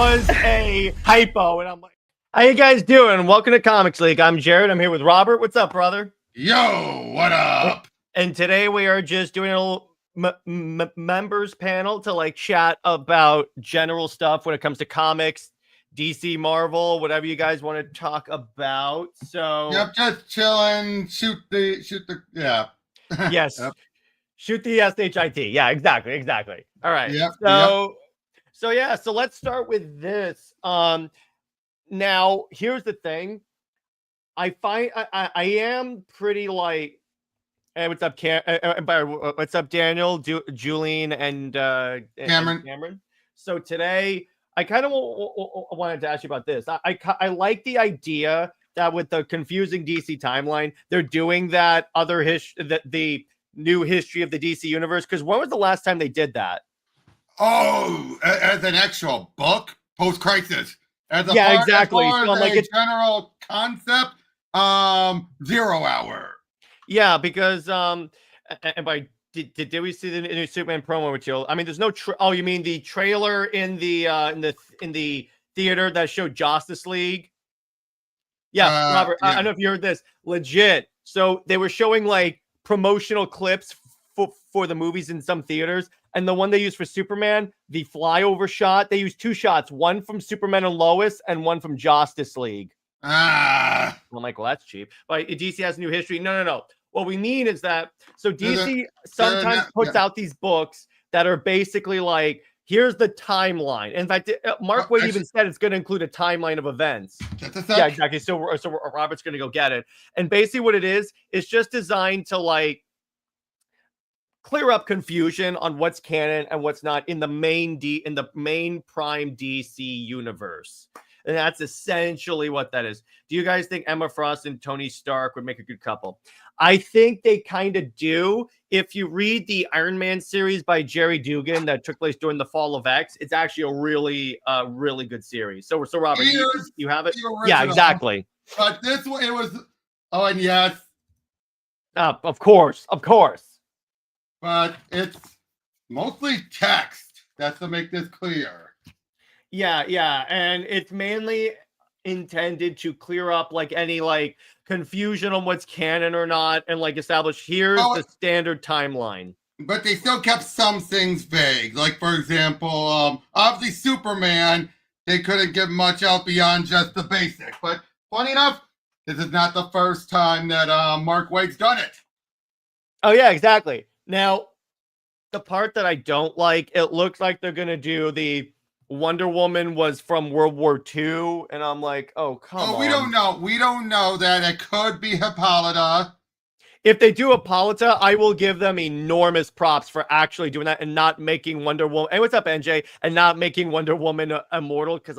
was a typo, and I'm like, how you guys doing? Welcome to Comics League. I'm Jared. I'm here with Robert. What's up, brother? Yo, what up? And today we are just doing a little members panel to like chat about general stuff when it comes to comics, DC, Marvel, whatever you guys want to talk about. So Yep, just chilling. Shoot the. Yeah. yes, Yep. shoot the SHIT. Yeah, exactly. All right. Yep. So let's start with this. Now here's the thing. I find I am pretty like. Hey, what's up, what's up, Daniel, Julian, and Cameron? So today, I kind of wanted to ask you about this. I like the idea that with the confusing DC timeline, they're doing that other the new history of the DC universe. Because when was the last time they did that? Oh, as an actual book, post-crisis. As a exactly. As far as a general concept, 0 Hour. Yeah, because and by did we see the new Superman promo material? I mean, there's no. Oh, you mean the trailer in the theater that showed Justice League? Yeah, Robert. Yeah. I don't know if you heard this. Legit. So they were showing like promotional clips for the movies in some theaters, and the one they used for Superman, the flyover shot, they used two shots, one from Superman and Lois, and one from Justice League. I'm like, well, that's cheap. But DC has new history. No. What we mean is that DC sometimes puts out these books that are basically like, here's the timeline. In fact, Mark Waid even said it's going to include a timeline of events. Yeah, exactly. So Robert's going to go get it. And basically what it is just designed to like clear up confusion on what's canon and what's not in the main prime DC universe. And that's essentially what that is. Do you guys think Emma Frost and Tony Stark would make a good couple? I think they kind of do. If you read the Iron Man series by Jerry Dugan that took place during the Fall of X, it's actually a really good series. So Robert, you have it? Yeah, exactly. But this one, it was. Oh, and yes. Of course. But it's mostly text. That's to make this clear. Yeah, and it's mainly intended to clear up like any like confusion on what's canon or not, and like establish here's the standard timeline. But they still kept some things vague. Like for example, obviously Superman, they couldn't give much out beyond just the basic. But funny enough, this is not the first time that Mark Waid's done it. Oh yeah, exactly. Now, the part that I don't like, it looks like they're gonna do the Wonder Woman was from World War II, and I'm like, oh, come on. We don't know. We don't know that. It could be Hippolyta. If they do Hippolyta, I will give them enormous props for actually doing that and not making Wonder Woman. Hey, what's up, NJ? And not making Wonder Woman immortal, because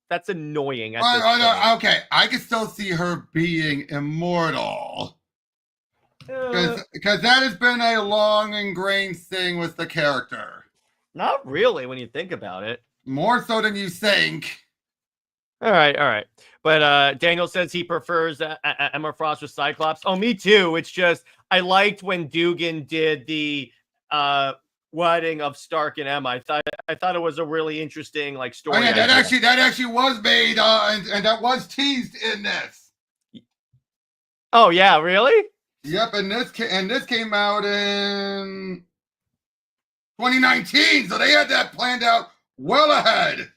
that's annoying. Okay, I can still see her being immortal. Because that has been a long ingrained thing with the character. Not really, when you think about it. More so than you think. All right. But Daniel says he prefers Emma Frost with Cyclops. Oh, me too. It's just I liked when Dugan did the wedding of Stark and Emma. I thought it was a really interesting like story. Oh, yeah, that actually was made and that was teased in this. Oh yeah, really? Yep, and this came out in 2019, so they had that planned out well ahead.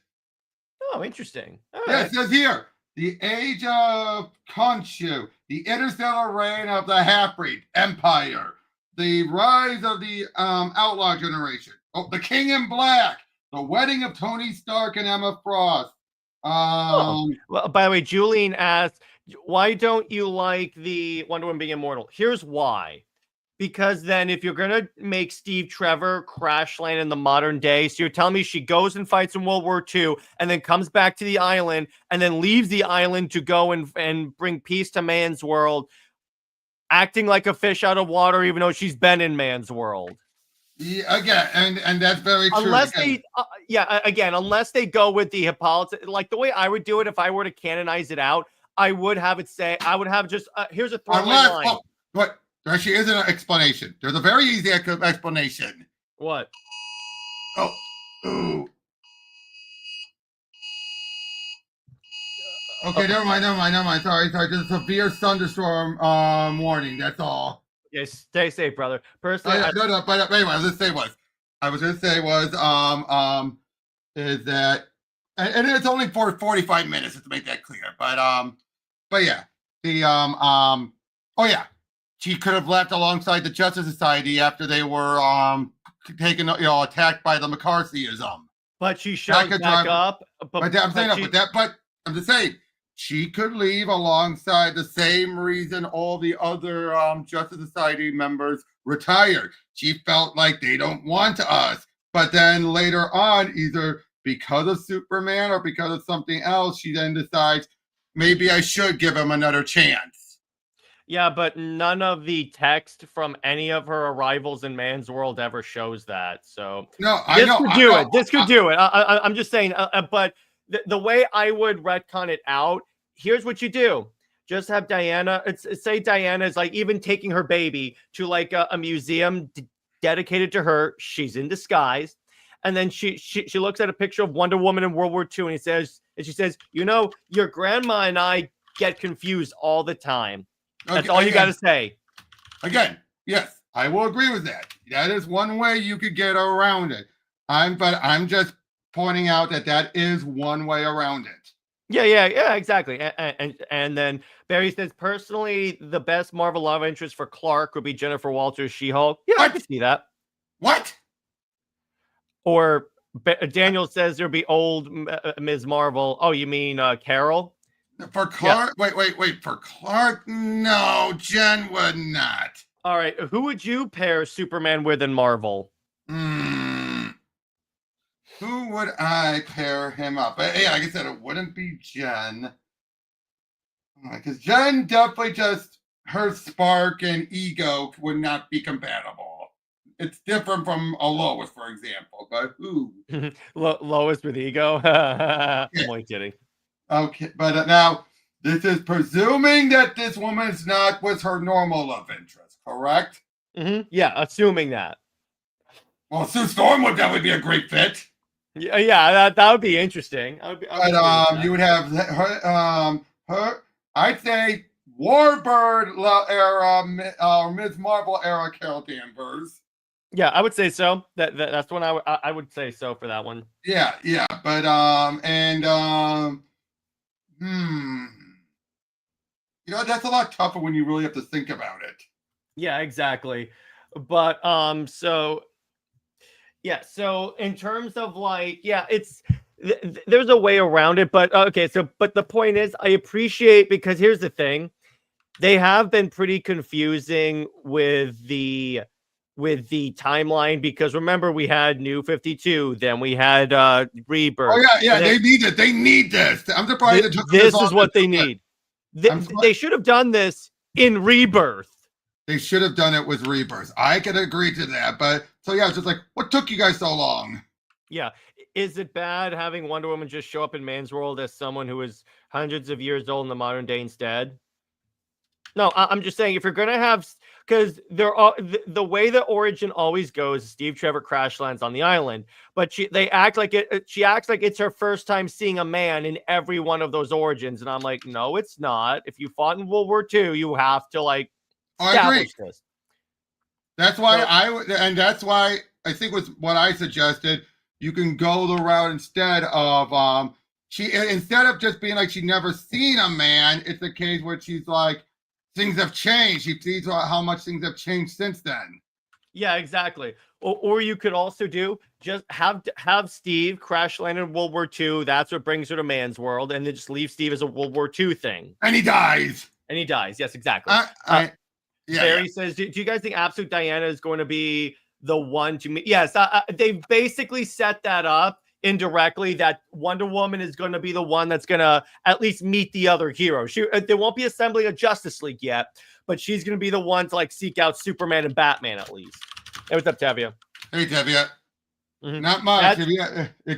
Oh, interesting. Yeah, it says here, the age of Khonshu, the interstellar reign of the half-breed empire, the rise of the outlaw generation, the King in Black, the wedding of Tony Stark and Emma Frost. Well, by the way, Julian asked, why don't you like the Wonder Woman being immortal? Here's why. Because then if you're going to make Steve Trevor crash land in the modern day, so you're telling me she goes and fights in World War II and then comes back to the island and then leaves the island to go and bring peace to man's world, acting like a fish out of water, even though she's been in man's world. Yeah, again, and that's very true. Unless unless they go with the Hippolyta, like the way I would do it if I were to canonize it out, I would have it say, I would have just, here's a throwaway line. What? There actually is an explanation. There's a very easy explanation. What? Oh. Ooh. Okay, never mind. Sorry. Just a severe thunderstorm warning. That's all. Yeah, stay safe, brother. Personally, No. But anyway, I was gonna say was is that, and it's only for 45 minutes to make that clear. But yeah, the oh yeah, she could have left alongside the Justice Society after they were taken, attacked by the McCarthyism. but she shows back up. But I'm just saying she could leave alongside the same reason all the other Justice Society members retired. She felt like they don't want us, but then later on, either because of Superman or because of something else, she then decides maybe I should give him another chance. Yeah, but none of the text from any of her arrivals in Man's World ever shows that. So no, I know. This could do it. I'm just saying. But the way I would retcon it out, here's what you do: just have Diana. Say Diana is like even taking her baby to like a museum dedicated to her. She's in disguise, and then she looks at a picture of Wonder Woman in World War II, and she says, your grandma and I get confused all the time. That's all you got to say. Again, yes, I will agree with that. That is one way you could get around it. But I'm just pointing out that is one way around it. Yeah, exactly. And then Barry says, personally, the best Marvel love interest for Clark would be Jennifer Walters' She-Hulk. Yeah, I can see that. What? Or Daniel says there'll be old Ms. Marvel. Oh, you mean Carol? For Clark? Yeah. Wait. For Clark? No, Jen would not. All right. Who would you pair Superman with in Marvel? Who would I pair him up? Yeah, like I said, it wouldn't be Jen. Because Jen definitely just, her spark and ego would not be compatible. It's different from a Lois, for example. But who? Lois with ego? I'm only kidding. Okay, but now this is presuming that this woman is not with her normal love interest, correct? Yeah, assuming that. Well, Sue Storm would definitely be a great fit. Yeah, that would be interesting. But you would have her. I'd say Warbird era, Ms. Marvel era Carol Danvers. Yeah, I would say so. That's one I would say so for that one. Yeah, but that's a lot tougher when you really have to think about it. Yeah, exactly. But so in terms of like, it's there's a way around it, but okay, but the point is, I appreciate, because here's the thing, they have been pretty confusing with the timeline, because remember, we had New 52, then we had Rebirth. Oh yeah, they need this. I'm surprised this is what they need. They should have done this in Rebirth. They should have done it with Rebirth. I could agree to that, but so yeah, it's just like, what took you guys so long? Yeah. Is it bad having Wonder Woman just show up in Man's World as someone who is hundreds of years old in the modern day instead? No, I'm just saying, if you're gonna have, because the way the origin always goes, Steve Trevor crash lands on the island, but she acts like it's her first time seeing a man in every one of those origins, and I'm like, no, it's not. If you fought in World War II, you have to like establish this. That's why that's why I think was what I suggested. You can go the route instead of instead of just being like she never seen a man. It's a case where she's like, things have changed. She sees how much things have changed since then. Yeah, exactly. Or you could also just have Steve crash land in World War II. That's what brings her to Man's World, and then just leave Steve as a World War II thing. And he dies. Yes, exactly. Barry says, do you guys think Absolute Diana is going to be the one to meet? Yes, they've basically set that up indirectly, that Wonder Woman is going to be the one that's going to at least meet the other heroes. They won't be assembling a Justice League yet, but she's going to be the one to like seek out Superman and Batman at least. Hey, what's up, Tevia? Hey, Tevia. Not much.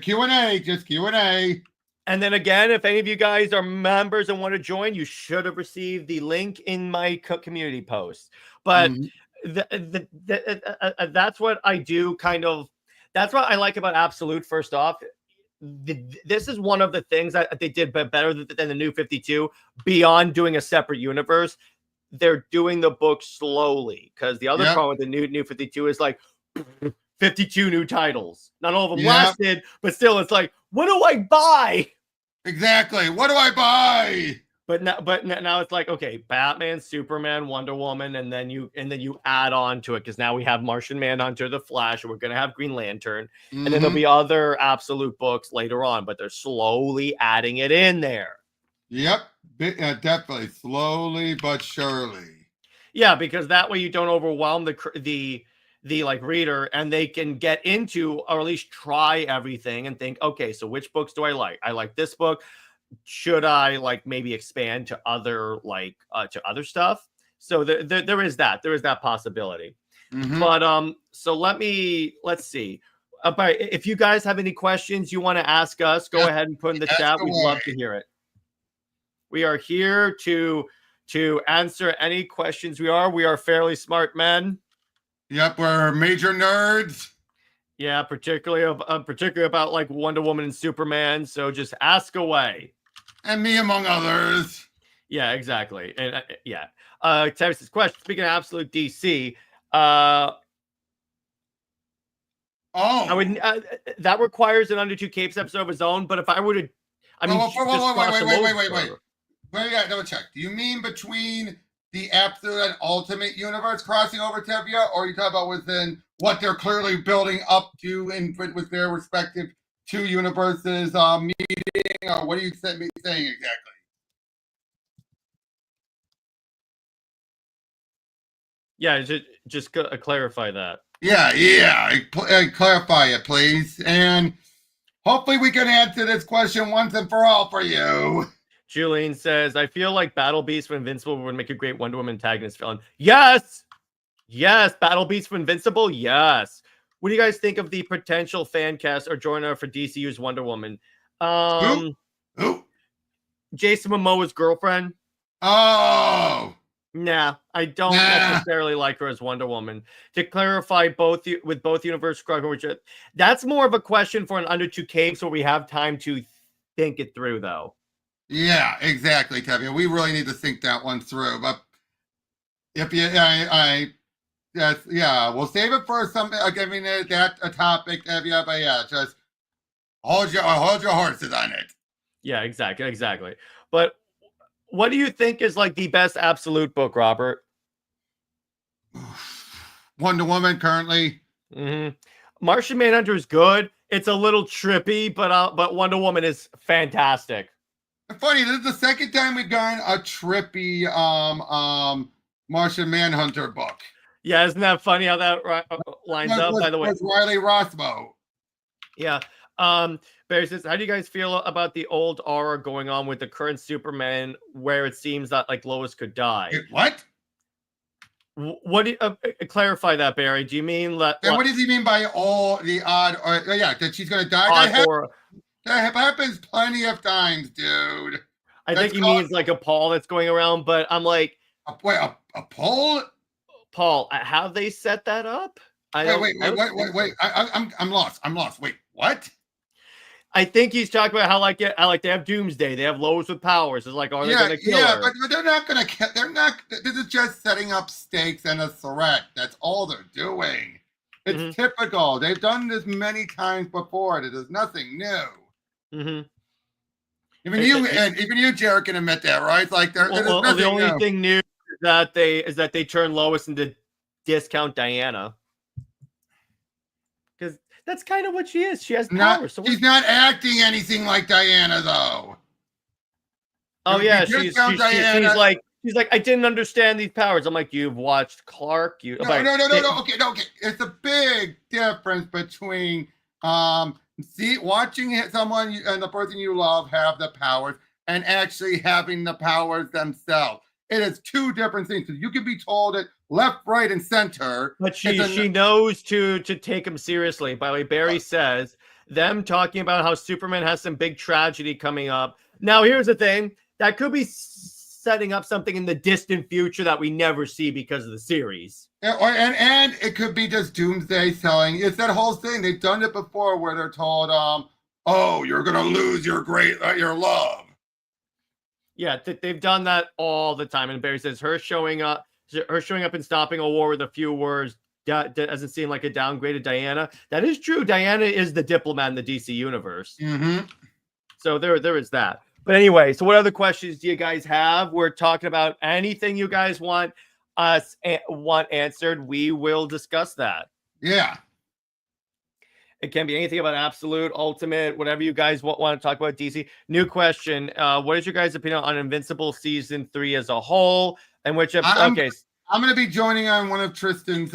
Q&A, just Q&A. And then again, if any of you guys are members and want to join, you should have received the link in my community post. But that's what I do, kind of. That's what I like about Absolute. First off, this is one of the things that they did better than the New 52. Beyond doing a separate universe, they're doing the book slowly, because the other problem with the new 52 is like 52 new titles. Not all of them lasted, but still, it's like, what do I buy? Exactly. What do I buy? But now it's like, okay, Batman, Superman, Wonder Woman, and then you add on to it, because now we have Martian Manhunter, The Flash, and we're gonna have Green Lantern, and then there'll be other absolute books later on, but they're slowly adding it in there. Yep, definitely, slowly but surely. Yeah, because that way you don't overwhelm the like reader, and they can get into, or at least try everything and think, okay, so which books do I like? I like this book. Should I like maybe expand to other to other stuff? So there is that possibility. But so let's see. But if you guys have any questions you want to ask us, go ahead and put in the chat. We'd love to hear it. We are here to answer any questions. We are fairly smart men. Yep, we're major nerds. Yeah, particularly about like Wonder Woman and Superman. So just ask away. And me, among others. Yeah, exactly. And yeah. Travis's question. Speaking of absolute DC, I would that requires an Under Two Capes episode of his own. But if I were to, I mean, wait. Wait, yeah, double check. Do you mean between the absolute and ultimate universe crossing over, Tevia, or are you talking about within what they're clearly building up to with their respective two universes meeting, or what are you saying exactly? Yeah, just clarify that. Yeah, clarify it, please, and hopefully we can answer this question once and for all for you. Julian says, I feel like Battle Beast for Invincible would make a great Wonder Woman antagonist villain. Yes! Battle Beast for Invincible, yes. What do you guys think of the potential fan cast or joiner for DCU's Wonder Woman? Who? Jason Momoa's girlfriend. Oh! Nah, I don't necessarily like her as Wonder Woman. To clarify, with both universe struggle, that's more of a question for an Under Two Capes where we have time to think it through, though. Yeah, exactly, Tevia. We really need to think that one through. But if you, we'll save it for some. Giving that a topic, Tevia. But yeah, just hold your horses on it. Yeah, exactly. But what do you think is like the best absolute book, Robert? Wonder Woman currently. Martian Manhunter is good. It's a little trippy, but Wonder Woman is fantastic. Funny, this is the second time we've gotten a trippy Martian Manhunter book. Yeah, isn't that funny how that lines up? By the way, Riley Rossmo. Yeah. Barry says, how do you guys feel about the old aura going on with the current Superman, where it seems that like Lois could die? What? What do you clarify that, Barry? Do you mean that? What does he mean by all the odd? That she's going to die. That happens plenty of times, dude. I think he means like a Paul that's going around, but I'm like, a Paul? Paul, have they set that up? Wait. I'm lost. Wait, what? I think he's talking about how like they have Doomsday, they have Lois with powers. It's like, are they going to kill her? But they're not going to kill. They're not. This is just setting up stakes and a threat. That's all they're doing. It's typical. They've done this many times before. It is nothing new. Even you, Jared, can admit that, right? Like the only thing new is that they turn Lois into discount Diana, because that's kind of what she is. She has power. She's not acting anything like Diana, though. Oh yeah, she's like I didn't understand these powers. I'm like, you've watched Clark. No. Okay. It's a big difference between watching someone and the person you love have the powers and actually having the powers themselves. It is two different things. So you can be told it left, right, and center. But she knows to take them seriously. By the way, Barry says them talking about how Superman has some big tragedy coming up. Now, here's the thing. That could be setting up something in the distant future that we never see because of the series. And it could be just Doomsday selling. It's that whole thing. They've done it before where they're told, Oh, you're gonna lose your your love. Yeah, they've done that all the time. And Barry says her showing up and stopping a war with a few words doesn't seem like a downgraded Diana. That is true. Diana is the diplomat in the DC universe. Mm-hmm. So there is that. But anyway, so what other questions do you guys have? We're talking about anything you guys want answered. We will discuss that. Yeah. It can be anything about Absolute, Ultimate, whatever you guys want to talk about DC. New question. What is your guys' opinion on Invincible Season 3 as a whole? And which I'm going to be joining on one of Tristan's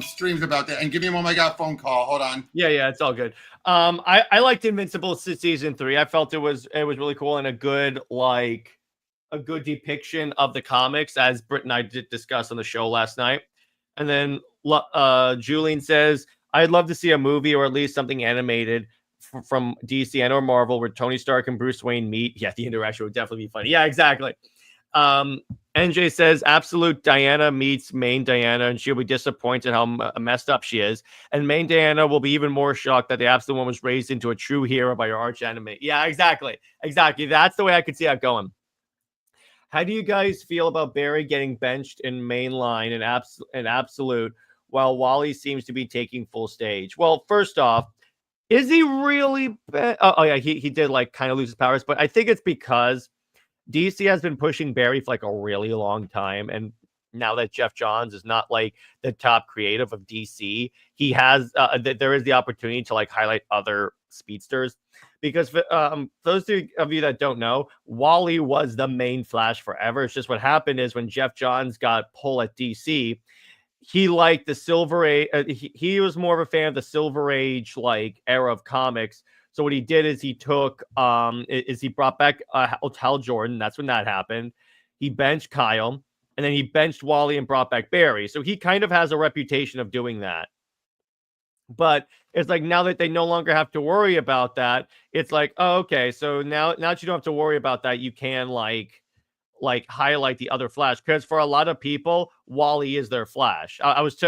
streams about that. And give me a moment. I got a phone call. Hold on. Yeah, it's all good. I liked Invincible Season 3. I felt it was really cool and a good depiction of the comics, as Britt and I did discuss on the show last night. And then Julian says, I'd love to see a movie or at least something animated from DC and or Marvel where Tony Stark and Bruce Wayne meet. Yeah, the interaction would definitely be funny. Yeah, exactly. NJ says, absolute Diana meets main Diana, and she'll be disappointed how messed up she is. And main Diana will be even more shocked that the absolute one was raised into a true hero by her arch enemy. Yeah, exactly. That's the way I could see that going. How do you guys feel about Barry getting benched in mainline and absolute while Wally seems to be taking full stage? Well, first off, is he really? Oh yeah, he did like kind of lose his powers, but I think it's because DC has been pushing Barry for like a really long time, and now that Jeff Johns is not like the top creative of DC, he has there is the opportunity to like highlight other speedsters. Because those of you that don't know, Wally was the main Flash forever. It's just what happened is when Jeff Johns got pull at DC, he liked the Silver Age. He was more of a fan of the Silver Age like era of comics. So what he did is he took he brought back Hal Jordan. That's when that happened. He benched Kyle, and then he benched Wally and brought back Barry. So he kind of has a reputation of doing that. But it's like now that they no longer have to worry about that, it's like, oh, okay. So now that you don't have to worry about that, you can like highlight the other Flash, because for a lot of people, Wally is their Flash. I was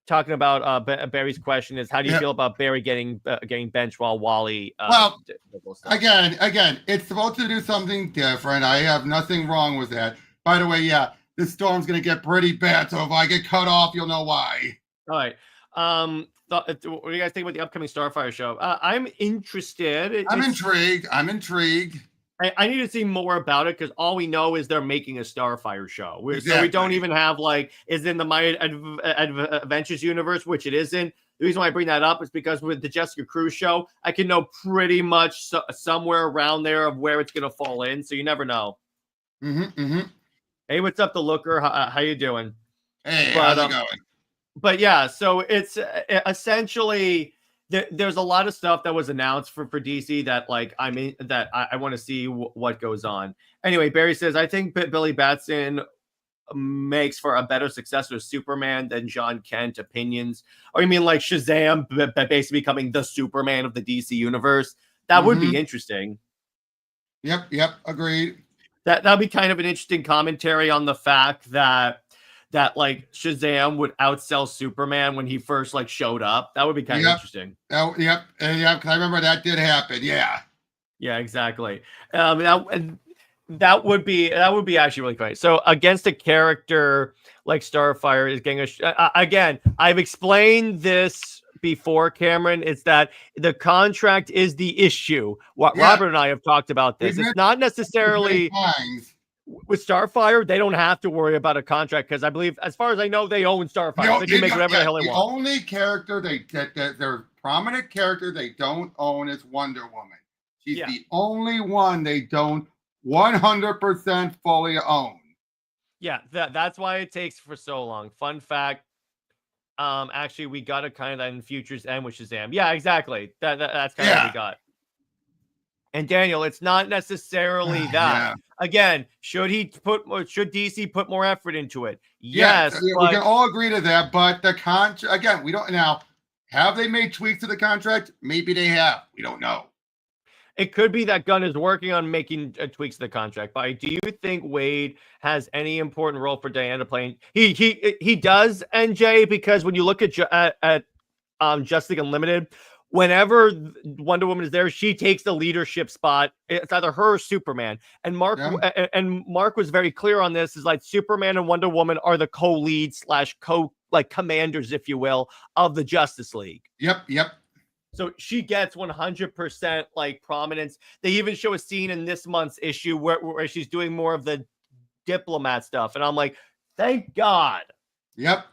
talking about Barry's question is, how do you feel about Barry getting benched while Wally? Again, it's supposed to do something different. I have nothing wrong with that. By the way, yeah, this storm's gonna get pretty bad. So if I get cut off, you'll know why. All right. What do you guys think about the upcoming Starfire show? I'm interested. I'm intrigued. I need to see more about it, because all we know is they're making a Starfire show. Exactly. So we don't even have is in the My Adventures universe, which it isn't. The reason why I bring that up is because with the Jessica Cruz show, I can know pretty much somewhere around there of where it's going to fall in. So you never know. Hey, what's up, the Looker? How you doing? Hey, how's it going? But yeah, so it's essentially there's a lot of stuff that was announced for DC that I want to see what goes on. Anyway, Barry says, I think Billy Batson makes for a better successor of Superman than John Kent. Opinions? Or you mean like Shazam basically becoming the Superman of the DC universe? That would be interesting. Yep, agreed. That'd be kind of an interesting commentary on the fact that like Shazam would outsell Superman when he first showed up. That would be kind of interesting. Because I remember that did happen. Yeah, exactly. That would be actually really funny. So against a character like Starfire is getting again, I've explained this before, Cameron. It's that the contract is the issue. Robert and I have talked about this. It's not necessarily with Starfire, they don't have to worry about a contract, because I believe, as far as I know, they own Starfire. They can make whatever the hell they want. The only character their prominent character they don't own is Wonder Woman. She's the only one they don't 100% fully own. Yeah, that's why it takes for so long. Fun fact. Actually, we got a kind of that in Future's End with Shazam. Yeah, exactly. That's kind of what we got. And Daniel, it's not necessarily that. Yeah. Again, should DC put more effort into it? Yes. We can all agree to that, but the contract, again, we don't now. Have they made tweaks to the contract? Maybe they have. We don't know. It could be that Gunn is working on making tweaks to the contract. But do you think Wade has any important role for Diana playing? He does, NJ, because when you look at Justice League Unlimited, whenever Wonder Woman is there, she takes the leadership spot. It's either her or Superman. And Mark was very clear on this. Is like Superman and Wonder Woman are the co-leads / commanders, if you will, of the Justice League. Yep. So she gets 100% like prominence. They even show a scene in this month's issue where she's doing more of the diplomat stuff, and I'm like, thank God. Yep.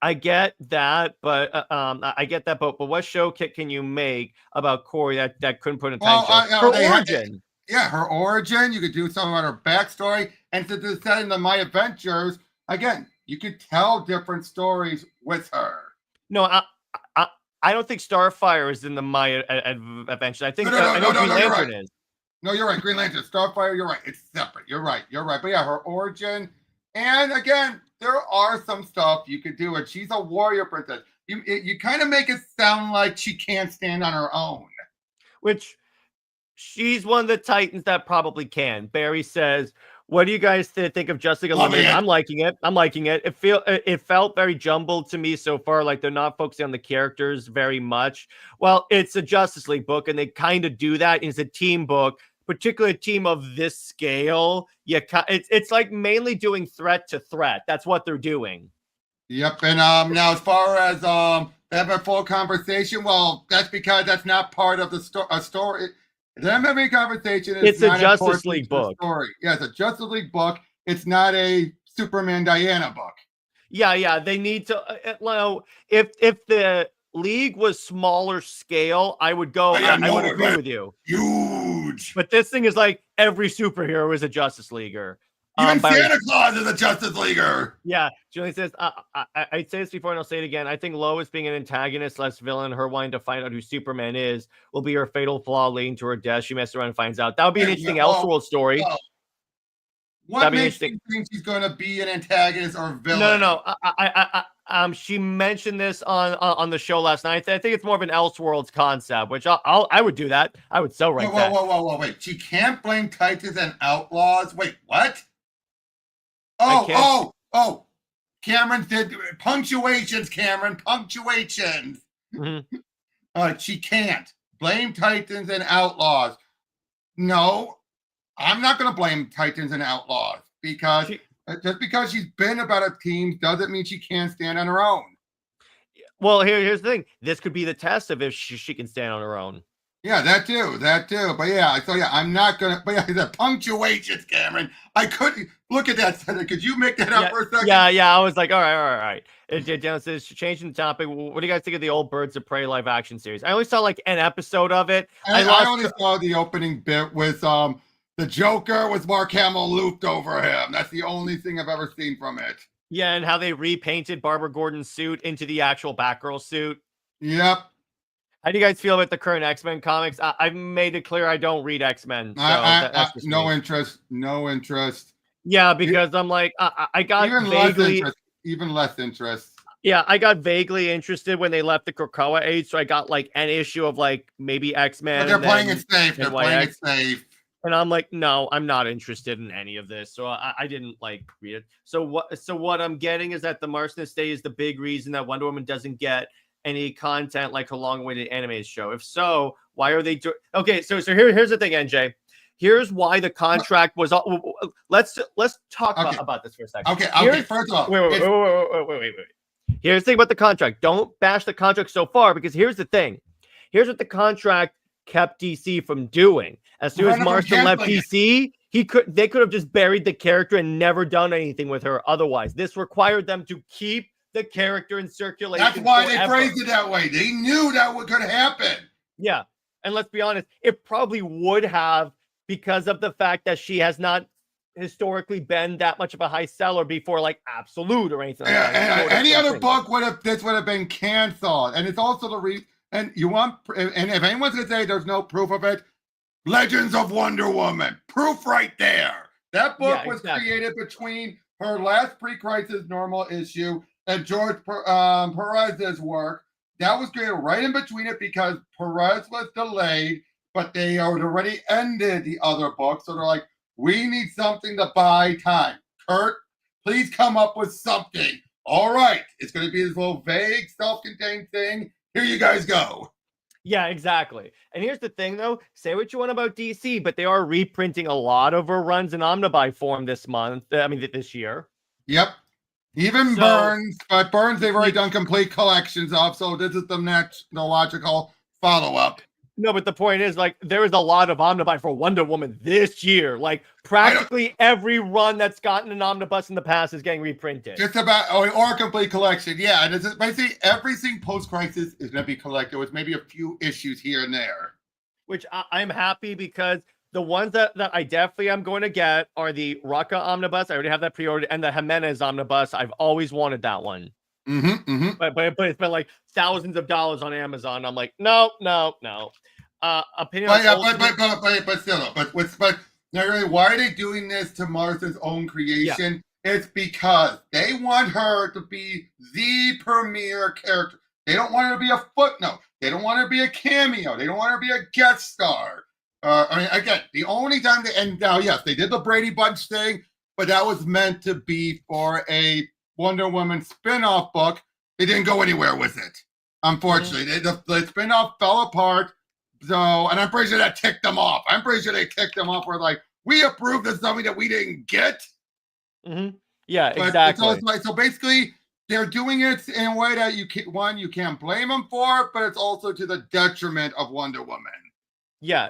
I get that, but but what show can you make about Corey that couldn't put in time her origin? Her origin. You could do something about her backstory, and to set in the My Adventures again. You could tell different stories with her. No, I don't think Starfire is in the My Adventures. I think Green Lantern is. No, you're right. Green Lantern, Starfire. You're right. It's separate. You're right. But yeah, her origin, and again. There are some stuff you could do, and she's a warrior princess. You kind of make it sound like she can't stand on her own. Which she's one of the Titans that probably can. Barry says, "What do you guys think of Justice League Unlimited?" I'm liking it. It felt very jumbled to me so far. Like they're not focusing on the characters very much. Well, it's a Justice League book, and they kind of do that. It's a team book. Particularly a team of this scale, it's like mainly doing threat to threat. That's what they're doing. Yep. And now as far as having a full conversation, well, that's because that's not part of the story. Them having a conversation it's a Justice League book. Story. Yeah, it's a Justice League book. It's not a Superman Diana book. Yeah. They need to. If the League was smaller scale, I would go. I would agree with you. Huge. But this thing is like every superhero is a Justice Leaguer. Even Santa Claus is a Justice Leaguer. Yeah, Julie says, I'd say this before and I'll say it again. I think Lois being an antagonist, less villain, her wanting to find out who Superman is, will be her fatal flaw leading to her death. She messes around and finds out. That would be an interesting Elseworld story. What makes you think she's going to be an antagonist or villain? No. She mentioned this on the show last night. I think it's more of an Elseworlds concept, which I would do that. I would so write that. Whoa, wait. She can't blame Titans and Outlaws. Wait, what? Oh. Cameron did punctuations, Cameron. Punctuations. Mm-hmm. She can't blame Titans and Outlaws. No, I'm not going to blame Titans and Outlaws because just because she's been about a team doesn't mean she can't stand on her own. Well, here's the thing. This could be the test of if she can stand on her own. Yeah, that too. But yeah, I'm not gonna. But yeah, the punctuations, Cameron. I couldn't look at that. Could you make that up for a second? Yeah. I was like, all right. Dennis says, changing the topic. What do you guys think of the old Birds of Prey live action series? I only saw like an episode of it. I only saw the opening bit with the Joker with Mark Hamill looped over him. That's the only thing I've ever seen from it. Yeah, and how they repainted Barbara Gordon's suit into the actual Batgirl suit. Yep. How do you guys feel about the current X-Men comics? I've made it clear I don't read X-Men. So that's no interest. No interest. Yeah, because I'm like, I got even less interest. Yeah, I got vaguely interested when they left the Krakoa age, so I got like an issue of like maybe X-Men. But they're playing it safe. And I'm like, no, I'm not interested in any of this. So I didn't like read it. So what I'm getting is that the Marston Estate is the big reason that Wonder Woman doesn't get any content like her long-awaited animated show. If so, why are they doing? Okay, so here's the thing, NJ. Here's why the contract was. Let's talk about this for a second. Okay. First of all, wait. Here's the thing about the contract. Don't bash the contract so far because here's the thing. Here's what the contract kept DC from doing. As soon as Marston left DC, they could have just buried the character and never done anything with her. Otherwise, this required them to keep the character in circulation. That's why they phrased it that way. They knew that could happen. Yeah, and let's be honest, it probably would have because of the fact that she has not historically been that much of a high seller before, like Absolute or anything. And any other book would have been canceled. And it's also the reason. And if anyone's gonna say there's no proof of it, Legends of Wonder Woman, proof right there. That book was created between her last pre-crisis normal issue and George Perez's work. That was created right in between it because Perez was delayed, but they had already ended the other book. So they're like, we need something to buy time. Kurt, please come up with something. All right. It's going to be this little vague, self-contained thing. Here you guys go. Yeah, exactly. And here's the thing, though. Say what you want about DC, but they are reprinting a lot of her runs in Omnibuy form this month. I mean, this year. Yep. Even So, Burns, but Burns they've already done complete collections of, so this is the next, the logical follow-up. no, but the point is, like, there is a lot of Omnibuy for Wonder Woman this year. Like, practically every run that's gotten an omnibus in the past is getting reprinted. Just about, or a complete collection, yeah. And it's basically everything post-crisis is going to be collected with maybe a few issues here and there. Which I'm happy because the ones that I definitely am going to get are the Rucka omnibus. I already have that pre-ordered, and the Jimenez omnibus. I've always wanted that one. But it's been like thousands of dollars on Amazon. I'm like, no. Opinion. But still, but now really, why are they doing this to Marston's own creation? Yeah. It's because they want her to be the premier character. They don't want her to be a footnote. They don't want her to be a cameo. They don't want her to be a guest star. I mean, again, the only time and now, yes, they did the Brady Bunch thing, but that was meant to be for a Wonder Woman spin-off book. They didn't go anywhere with it, unfortunately. The spin-off fell apart. So, and I'm pretty sure that ticked them off. I'm pretty sure they ticked them off. We're like, we approved of something that we didn't get. Yeah, but exactly. So basically, they're doing it in a way that you can't blame them for, but it's also to the detriment of Wonder Woman. Yeah.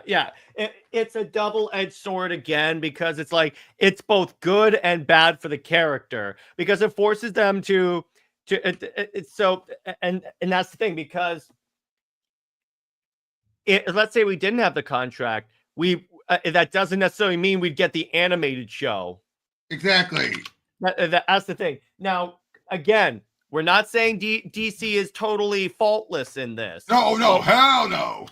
It's a double-edged sword again, because it's like it's both good and bad for the character, because it forces them to it's so, and that's the thing, because let's say we didn't have the contract, that doesn't necessarily mean we'd get the animated show. Exactly. That's the thing. Now, again, we're not saying DC is totally faultless in this. No, hell no.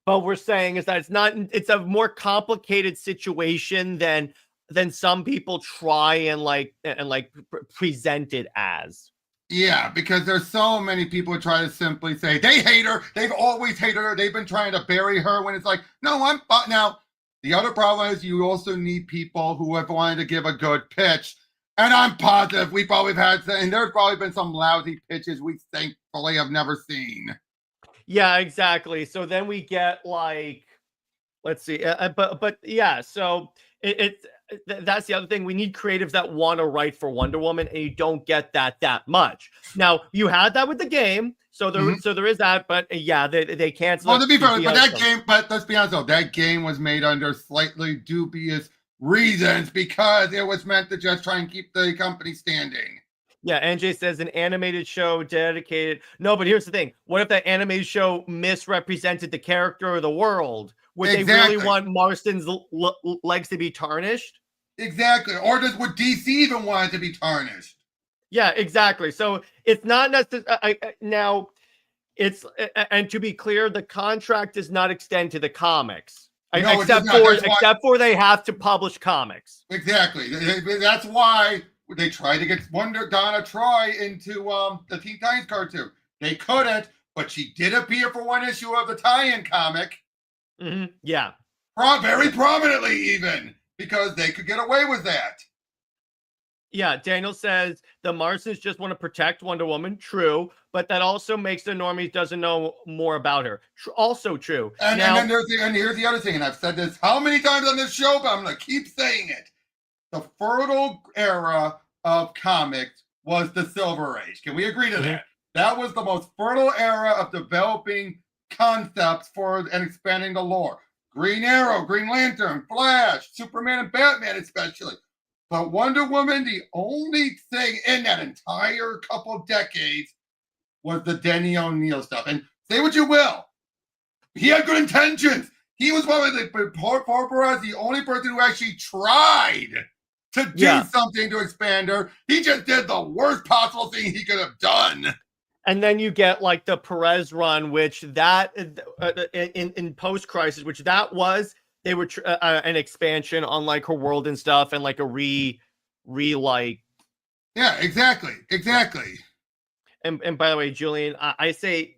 But we're saying is that it's a more complicated situation than some people try and present it as. Yeah, because there's so many people try to simply say they hate her. They've always hated her. They've been trying to bury her, when it's like, no, now the other problem is you also need people who have wanted to give a good pitch. And I'm positive we probably have had, and there's probably been some lousy pitches we thankfully have never seen. Yeah, exactly. So then we get let's see, but yeah. So that's the other thing. We need creatives that want to write for Wonder Woman, and you don't get that much. Now, you had that with the game, so there is that. But yeah, they canceled. Well, to be fair, but let's be honest though, that game was made under slightly dubious reasons, because it was meant to just try and keep the company standing. Yeah, NJ says an animated show dedicated. No, but here's the thing. What if that animated show misrepresented the character or the world? Would they really want Marston's legs to be tarnished? Exactly. Or would DC even want it to be tarnished? Yeah, exactly. So it's not necessarily now. It's and to be clear, the contract does not extend to the comics, except for they have to publish comics. Exactly. That's why they tried to get Donna Troy into the Teen Titans cartoon. They couldn't, but she did appear for one issue of the tie-in comic. Yeah. Very prominently, even, because they could get away with that. Yeah, Daniel says the Marsons just want to protect Wonder Woman. True, but that also makes the normies doesn't know more about her. Also true. And here's the other thing, and I've said this how many times on this show, but I'm going to keep saying it. The fertile era of comics was the Silver Age. Can we agree to that? That was the most fertile era of developing concepts and expanding the lore. Green Arrow, Green Lantern, Flash, Superman, and Batman especially. But Wonder Woman, the only thing in that entire couple decades was the Denny O'Neil stuff. And say what you will, he had good intentions. He was probably the only person who actually tried to do something to expand her. He just did the worst possible thing he could have done. And then you get like the Perez run, which that in post-crisis, which that was, they were an expansion on like her world and stuff, and like a like. Yeah, exactly. And by the way, Julian, I say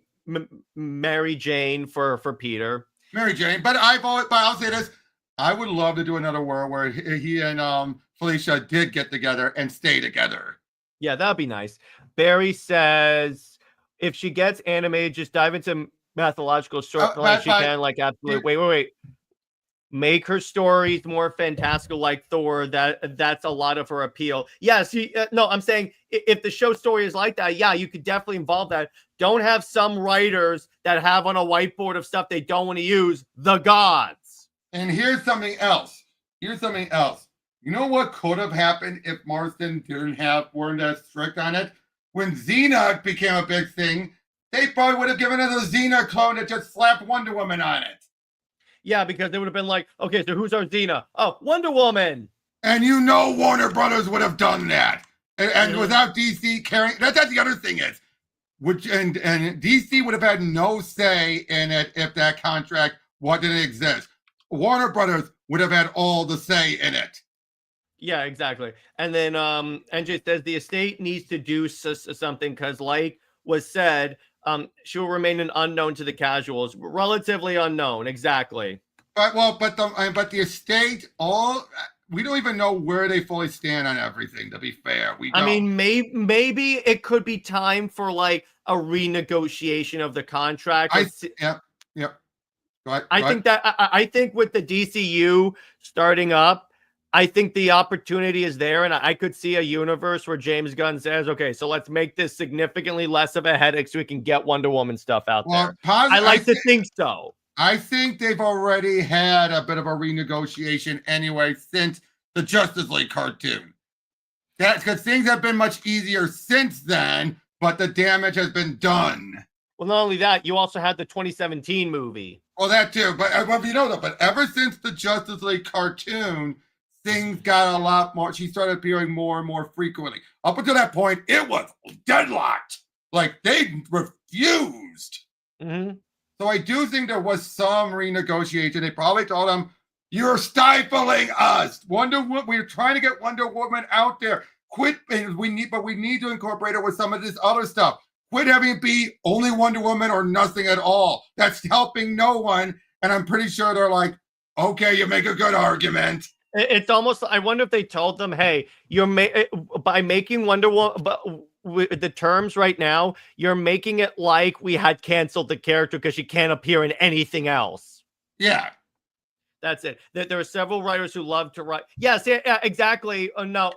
Mary Jane for Peter. Mary Jane, but I'll say this: I would love to do another world where he and Felicia did get together and stay together. Yeah, that'd be nice. Barry says if she gets animated, just dive into mythological storyline she can, like, absolutely. Wait. Make her stories more fantastical, like Thor. That's a lot of her appeal. Yes, no, I'm saying if the show story is like that, yeah, you could definitely involve that. Don't have some writers that have on a whiteboard of stuff they don't want to use the gods. And here's something else. You know what could have happened if Marston weren't as strict on it? When Xena became a big thing, they probably would have given us a Xena clone that just slapped Wonder Woman on it. Yeah, because they would have been like, okay, so who's our Xena? Oh, Wonder Woman. And Warner Brothers would have done that. And without DC caring, that's the other thing is, and DC would have had no say in it if that contract didn't exist. Warner Brothers would have had all the say in it. Yeah, exactly. And then NJ says the estate needs to do something because, like was said, she will remain an unknown to the casuals, relatively unknown. Exactly. But the estate, we don't even know where they fully stand on everything. To be fair, we don't. I mean, maybe it could be time for like a renegotiation of the contract. Yep. I think with the DCU starting up, I think the opportunity is there, and I could see a universe where James Gunn says, okay, so let's make this significantly less of a headache so we can get Wonder Woman stuff out there. I like to think so. I think they've already had a bit of a renegotiation anyway since the Justice League cartoon. That's because things have been much easier since then, but the damage has been done. Well, not only that, you also had the 2017 movie. Well, that too, but ever since the Justice League cartoon, things got a lot more. She started appearing more and more frequently. Up until that point, it was deadlocked. Like they refused. Mm-hmm. So I do think there was some renegotiation. They probably told them, "You're stifling us. We're trying to get Wonder Woman out there. Quit. We need to incorporate her with some of this other stuff. Quit having it be only Wonder Woman or nothing at all. That's helping no one." And I'm pretty sure they're like, "Okay, you make a good argument." It's almost. I wonder if they told them, "Hey, by making Wonder Woman, but with the terms right now, you're making it like we had canceled the character because she can't appear in anything else." Yeah, that's it. There are several writers who love to write. Yes, yeah, exactly. No,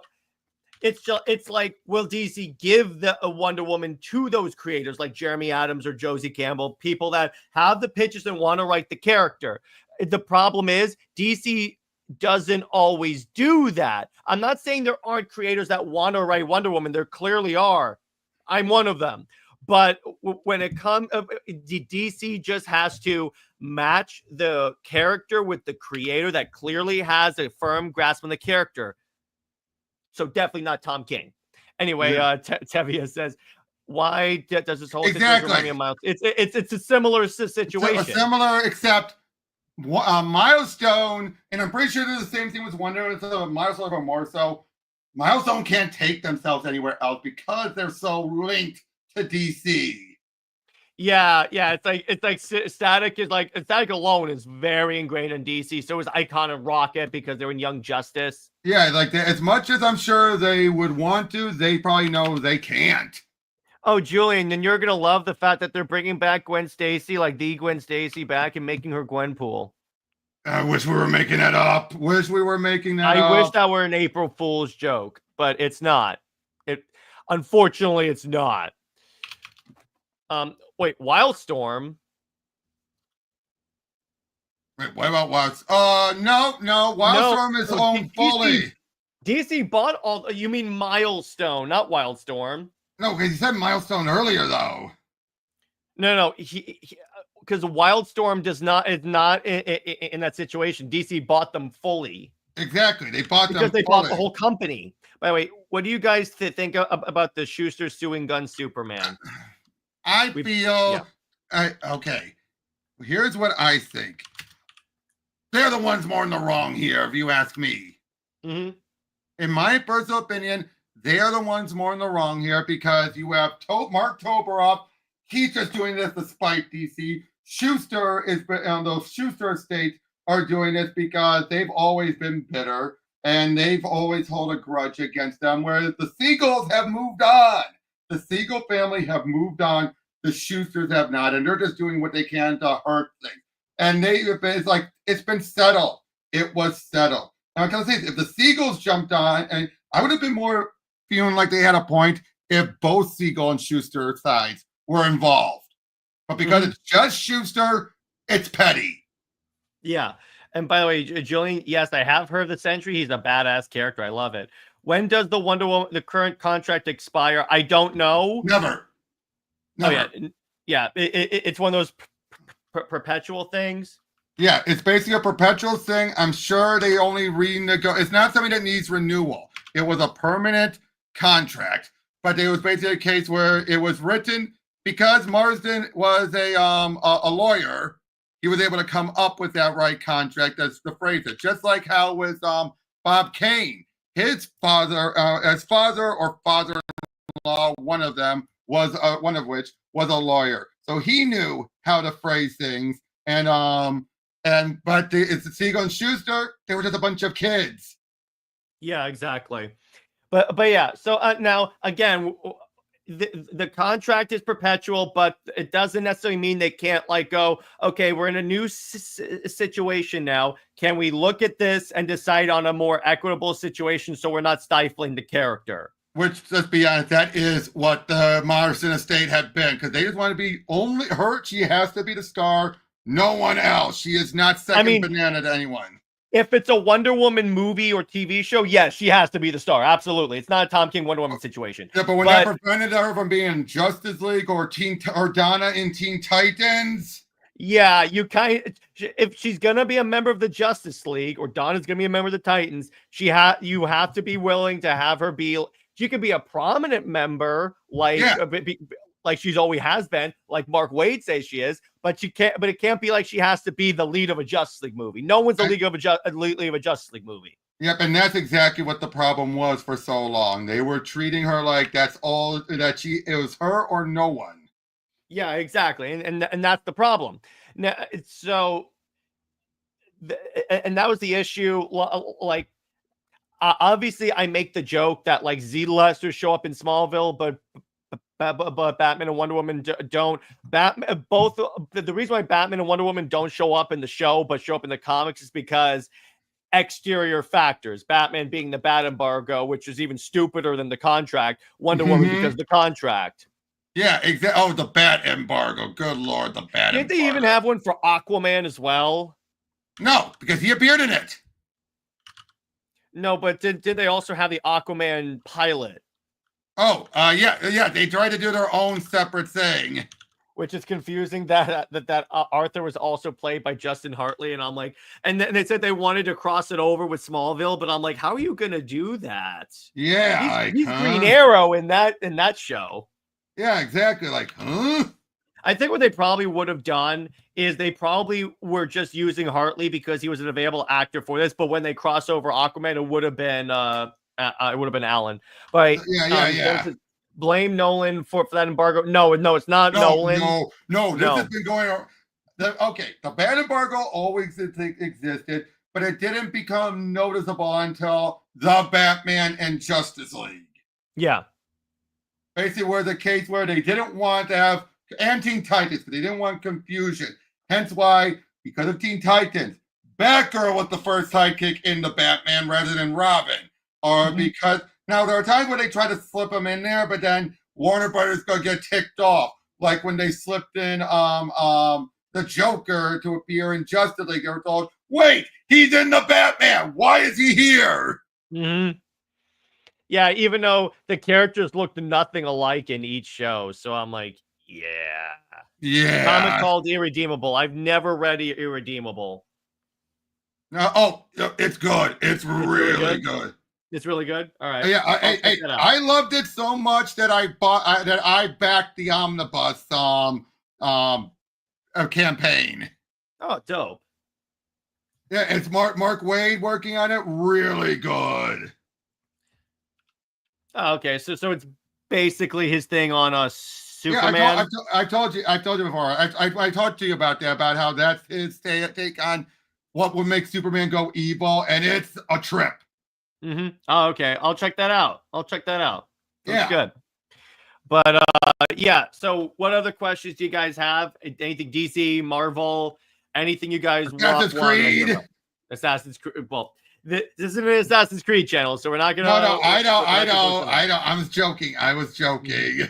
it's like, will DC give the Wonder Woman to those creators like Jeremy Adams or Josie Campbell, people that have the pitches and want to write the character? The problem is DC doesn't always do that. I'm not saying there aren't creators that want to write Wonder Woman. There clearly are. I'm one of them. But when it comes, DC just has to match the character with the creator that clearly has a firm grasp on the character. So definitely not Tom King. Anyway, Tevia says, why does this whole situation remind me of Miles? It's a similar situation. Similar, except Milestone, and I'm pretty sure they're the same thing with Wonder Woman, Milestone or more so. Milestone can't take themselves anywhere else because they're so linked to DC. Yeah, it's like Static is like Static alone is very ingrained in DC. So is Icon and Rocket because they're in Young Justice. Yeah, like as much as I'm sure they would want to, they probably know they can't. Oh, Julian, then you're gonna love the fact that they're bringing back Gwen Stacy, like the Gwen Stacy, back and making her Gwenpool. I wish we were making that up. I wish that were an April Fool's joke, but it's not. Unfortunately, it's not. Wait, Wildstorm. Wait, what about Wildstorm? No. Wildstorm is owned fully. DC bought all. You mean Milestone, not Wildstorm? No, because he said Milestone earlier, though. No. Because Wildstorm is not in that situation. DC bought them fully. Exactly, they bought them because they bought the whole company. By the way, what do you guys think about the Schuster suing Gun Superman? I feel okay. Here's what I think. They're the ones more in the wrong here, if you ask me. Mm-hmm. In my personal opinion, they're the ones more in the wrong here because you have Mark Toberoff. He's just doing this to spite DC. Schuster is on those Schuster estates are doing this because they've always been bitter and they've always held a grudge against them. Whereas the Siegels have moved on. The Siegel family have moved on. The Schusters have not, and they're just doing what they can to hurt things. And it's like it's been settled. It was settled. And I gotta say, if the Seagulls jumped on, and I would have been more feeling like they had a point if both Siegel and Schuster sides were involved. But because it's just Schuster, it's petty. Yeah. And by the way, Julian, yes, I have heard of the Sentry. He's a badass character. I love it. When does the Wonder Woman, the current contract expire? I don't know. Never. Oh yeah, yeah. It's one of those perpetual things. Yeah, it's basically a perpetual thing. I'm sure they only renegotiate. It's not something that needs renewal. It was a permanent contract, but it was basically a case where it was written because Marsden was a lawyer. He was able to come up with that right contract. That's the phrase. It just like how with Bob Kane, his father, as father or father-in-law, one of which was a lawyer, so he knew how to phrase things. But it's the Siegel and Schuster. They were just a bunch of kids. Yeah, exactly. But yeah. So now again, the contract is perpetual, but it doesn't necessarily mean they can't like go, okay, we're in a new situation now. Can we look at this and decide on a more equitable situation so we're not stifling the character? Which, let's be honest, that is what the Morrison estate had been, because they just want to be only her. She has to be the star. No one else. She is not second banana to anyone. If it's a Wonder Woman movie or TV show, yes, she has to be the star. Absolutely. It's not a Tom King Wonder Woman situation. Yeah, but when that prevented her from being in Justice League or Donna in Teen Titans. Yeah, if she's gonna be a member of the Justice League or Donna's gonna be a member of the Titans, you have to be willing to have her be. She could be a prominent member, like she's always has been, like Mark Waid says she is, but it can't be like she has to be the lead of a Justice League movie. No one's the lead of a Justice League movie. Yep, and that's exactly what the problem was for so long. They were treating her like that's all that it was her or no one. Yeah, exactly, and that's the problem. Now, and that was the issue. Like, obviously, I make the joke that like Z Lester show up in Smallville, but Batman and Wonder Woman don't. The reason why Batman and Wonder Woman don't show up in the show but show up in the comics is because exterior factors. Batman being the bat embargo, which is even stupider than the contract. Wonder Woman because of the contract. Yeah, exactly. Oh, the bat embargo. Good Lord, the bat embargo. Did they even have one for Aquaman as well? No, because he appeared in it. No, but did they also have the Aquaman pilot? Oh, yeah. They tried to do their own separate thing, which is confusing. That Arthur was also played by Justin Hartley, and I'm like, and then they said they wanted to cross it over with Smallville, but I'm like, how are you gonna do that? Yeah, he's Green Arrow in that show. Yeah, exactly. Like, huh? I think what they probably would have done is they probably were just using Hartley because he was an available actor for this. But when they cross over Aquaman, it would have been Alan. But yeah. Blame Nolan for that embargo. No, it's not Nolan. No. This has been going on. The bat embargo always existed, but it didn't become noticeable until the Batman and Justice League. Yeah. Basically, where the case where they didn't want to have Teen Titans, but they didn't want confusion. Hence why, because of Teen Titans, Batgirl was the first sidekick in the Batman rather than Robin. Or because now there are times where they try to slip them in there, but then Warner Brothers gonna get ticked off. Like when they slipped in the Joker to appear in Justice League, they were told, "Wait, he's in the Batman. Why is he here?" Yeah, even though the characters looked nothing alike in each show, so I'm like, yeah. Comic called Irredeemable. I've never read Irredeemable. No, it's good. It's really good. It's really good. All right. Yeah, I loved it so much that I backed the Omnibus campaign. Oh, dope. Yeah, it's Mark Waid working on it. Really good. Oh, okay, so it's basically his thing on Superman. Yeah, I told you before. I talked to you about that, about how that's his take on what would make Superman go evil, and it's a trip. Oh, okay. I'll check that out. That's good. But yeah. So, what other questions do you guys have? Anything DC, Marvel, anything you guys Assassin's want to hear Creed. about? Assassin's Creed. Well, this is an Assassin's Creed channel, so we're not gonna. No, I know, we're not gonna push on that. I was joking. I was joking.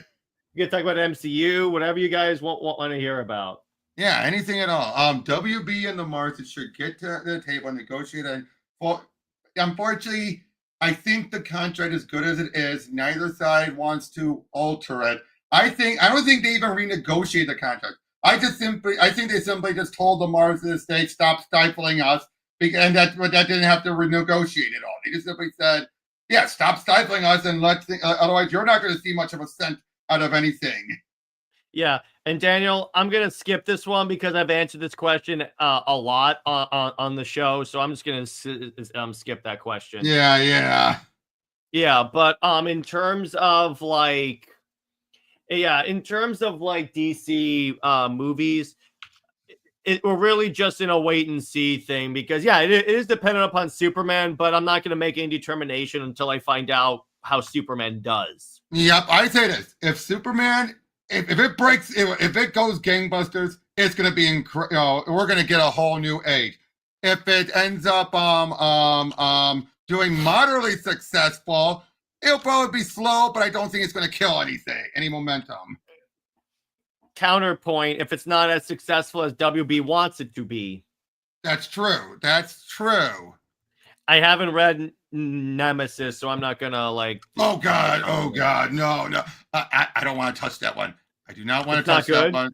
You can talk about MCU, whatever you guys want to hear about. Yeah, anything at all. WB and the Martians should get to the table and negotiate. And well, unfortunately, I think the contract is good as it is. Neither side wants to alter it. I don't think they even renegotiate the contract. I think they simply just told the Mars estate stop stifling us, and that didn't have to renegotiate at all. They just simply said, yeah, stop stifling us, and otherwise you're not going to see much of a cent out of anything. Yeah, and Daniel, I'm gonna skip this one because I've answered this question a lot on the show, so I'm just gonna skip that question. Yeah. But in terms of like, DC movies, we're really just in a wait and see thing because it is dependent upon Superman, but I'm not gonna make any determination until I find out how Superman does. Yep, I say this: if Superman, if it breaks, if it goes gangbusters, it's going to be incredible. We're going to get a whole new age. If it ends up doing moderately successful, it'll probably be slow, but I don't think it's going to kill any momentum. Counterpoint: if it's not as successful as WB wants it to be. That's true. I haven't read Nemesis, so I'm not gonna like. Oh God, no. I don't want to touch that one. I do not want to touch that one.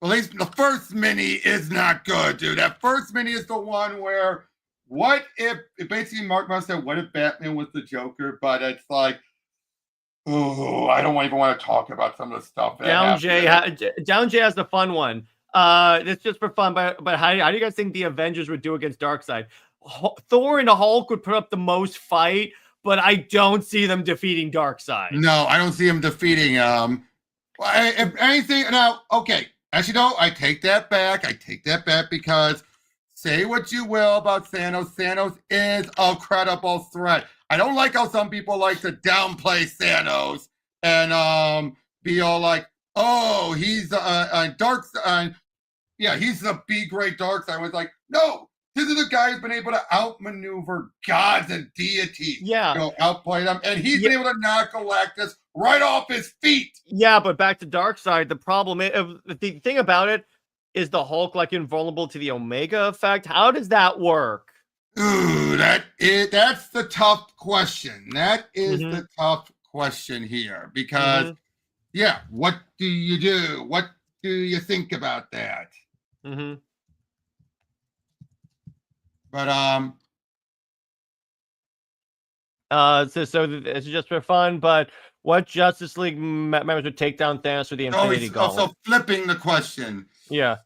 Well, at least the first mini is not good, dude. That first mini is the one where what if basically Mark must have what if Batman was the Joker, but it's like, oh, I don't even want to talk about some of the stuff. Down J has the fun one. It's just for fun, but how do you guys think the Avengers would do against Darkseid? Thor and Hulk would put up the most fight, but I don't see them defeating Darkseid. No, I don't see him defeating if anything. Now, okay, actually, no, I take that back. Because say what you will about Thanos. Thanos is a credible threat. I don't like how some people like to downplay Thanos and be all like, oh, he's a dark. He's a B-grade Darkseid. I was like, no. This is a guy who's been able to outmaneuver gods and deities. Yeah. Outplay them. And he's been able to knock Galactus right off his feet. Yeah, but back to Darkseid, the problem is, the thing about it is the Hulk like invulnerable to the Omega effect. How does that work? Ooh, that's the tough question. That is the tough question here. Because, what do you do? What do you think about that? But so it's just for fun. But what Justice League members would take down Thanos with the Infinity Gauntlet? Also flipping the question. Yeah,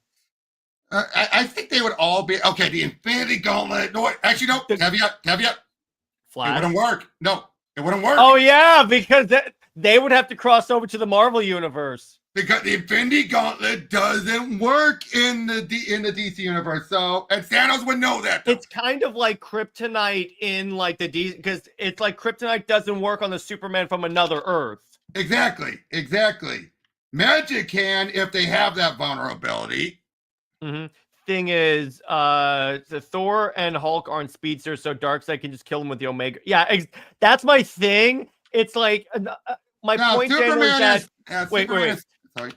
I think they would all be okay. The Infinity Gauntlet. No, actually, no. Caveat. Flash. It wouldn't work. No, it wouldn't work. Oh yeah, because they would have to cross over to the Marvel universe. Because the Infinity Gauntlet doesn't work in the DC universe, and Thanos would know that. It's kind of like Kryptonite in like the DC, because it's like Kryptonite doesn't work on the Superman from another Earth. Exactly. Magic can if they have that vulnerability. Thing is, the Thor and Hulk aren't speedsters, so Darkseid can just kill them with the Omega. Yeah, that's my thing. It's like my point. Wait. Sorry.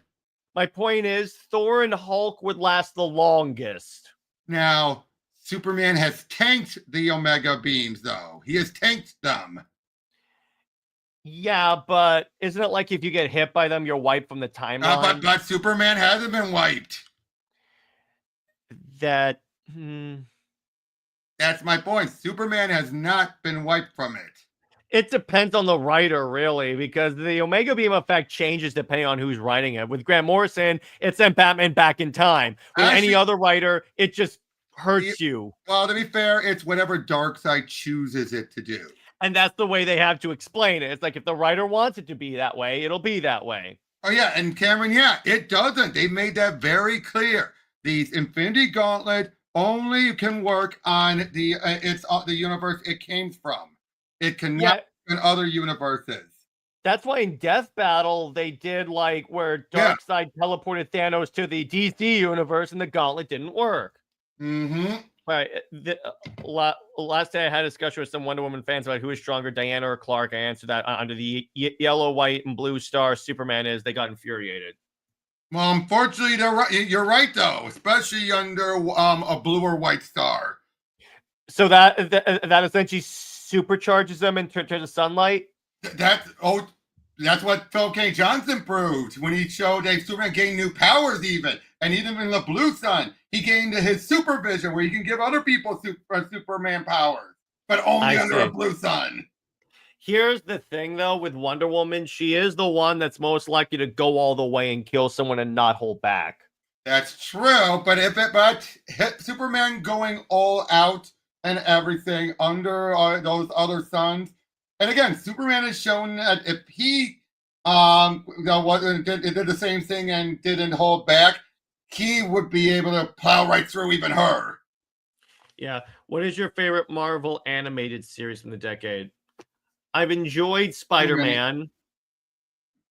My point is, Thor and Hulk would last the longest. Now, Superman has tanked the Omega beams, though. He has tanked them. Yeah, but isn't it like if you get hit by them, you're wiped from the timeline? But Superman hasn't been wiped. That's my point. Superman has not been wiped from it. It depends on the writer, really, because the Omega Beam effect changes depending on who's writing it. With Grant Morrison, it sent Batman back in time. With any other writer, it just hurts you. Well, to be fair, it's whatever Darkseid chooses it to do. And that's the way they have to explain it. It's like if the writer wants it to be that way, it'll be that way. Oh, yeah. And Cameron, it doesn't. They made that very clear. The Infinity Gauntlet only can work on the universe it came from. It cannot in other universes. That's why in Death Battle they did like where Yeah. Darkseid teleported Thanos to the DC universe and the gauntlet didn't work. Mm-hmm. Right. Last day I had a discussion with some Wonder Woman fans about who is stronger, Diana or Clark. I answered that under the yellow, white, and blue star Superman is. They got infuriated. Well, unfortunately, they're right. You're right, though, especially under a blue or white star. So that essentially supercharges them in terms of sunlight. That's what Phil K. Johnson proved when he showed that Superman gained new powers, and even in the Blue Sun, he gained his supervision, where he can give other people Superman powers, but only under a blue sun. Here's the thing, though, with Wonder Woman, she is the one that's most likely to go all the way and kill someone and not hold back. That's true, but Superman going all out and everything under those other suns, and again, Superman has shown that if he did the same thing and didn't hold back, he would be able to plow right through even her. Yeah. What is your favorite Marvel animated series from the decade? I've enjoyed Spider-Man.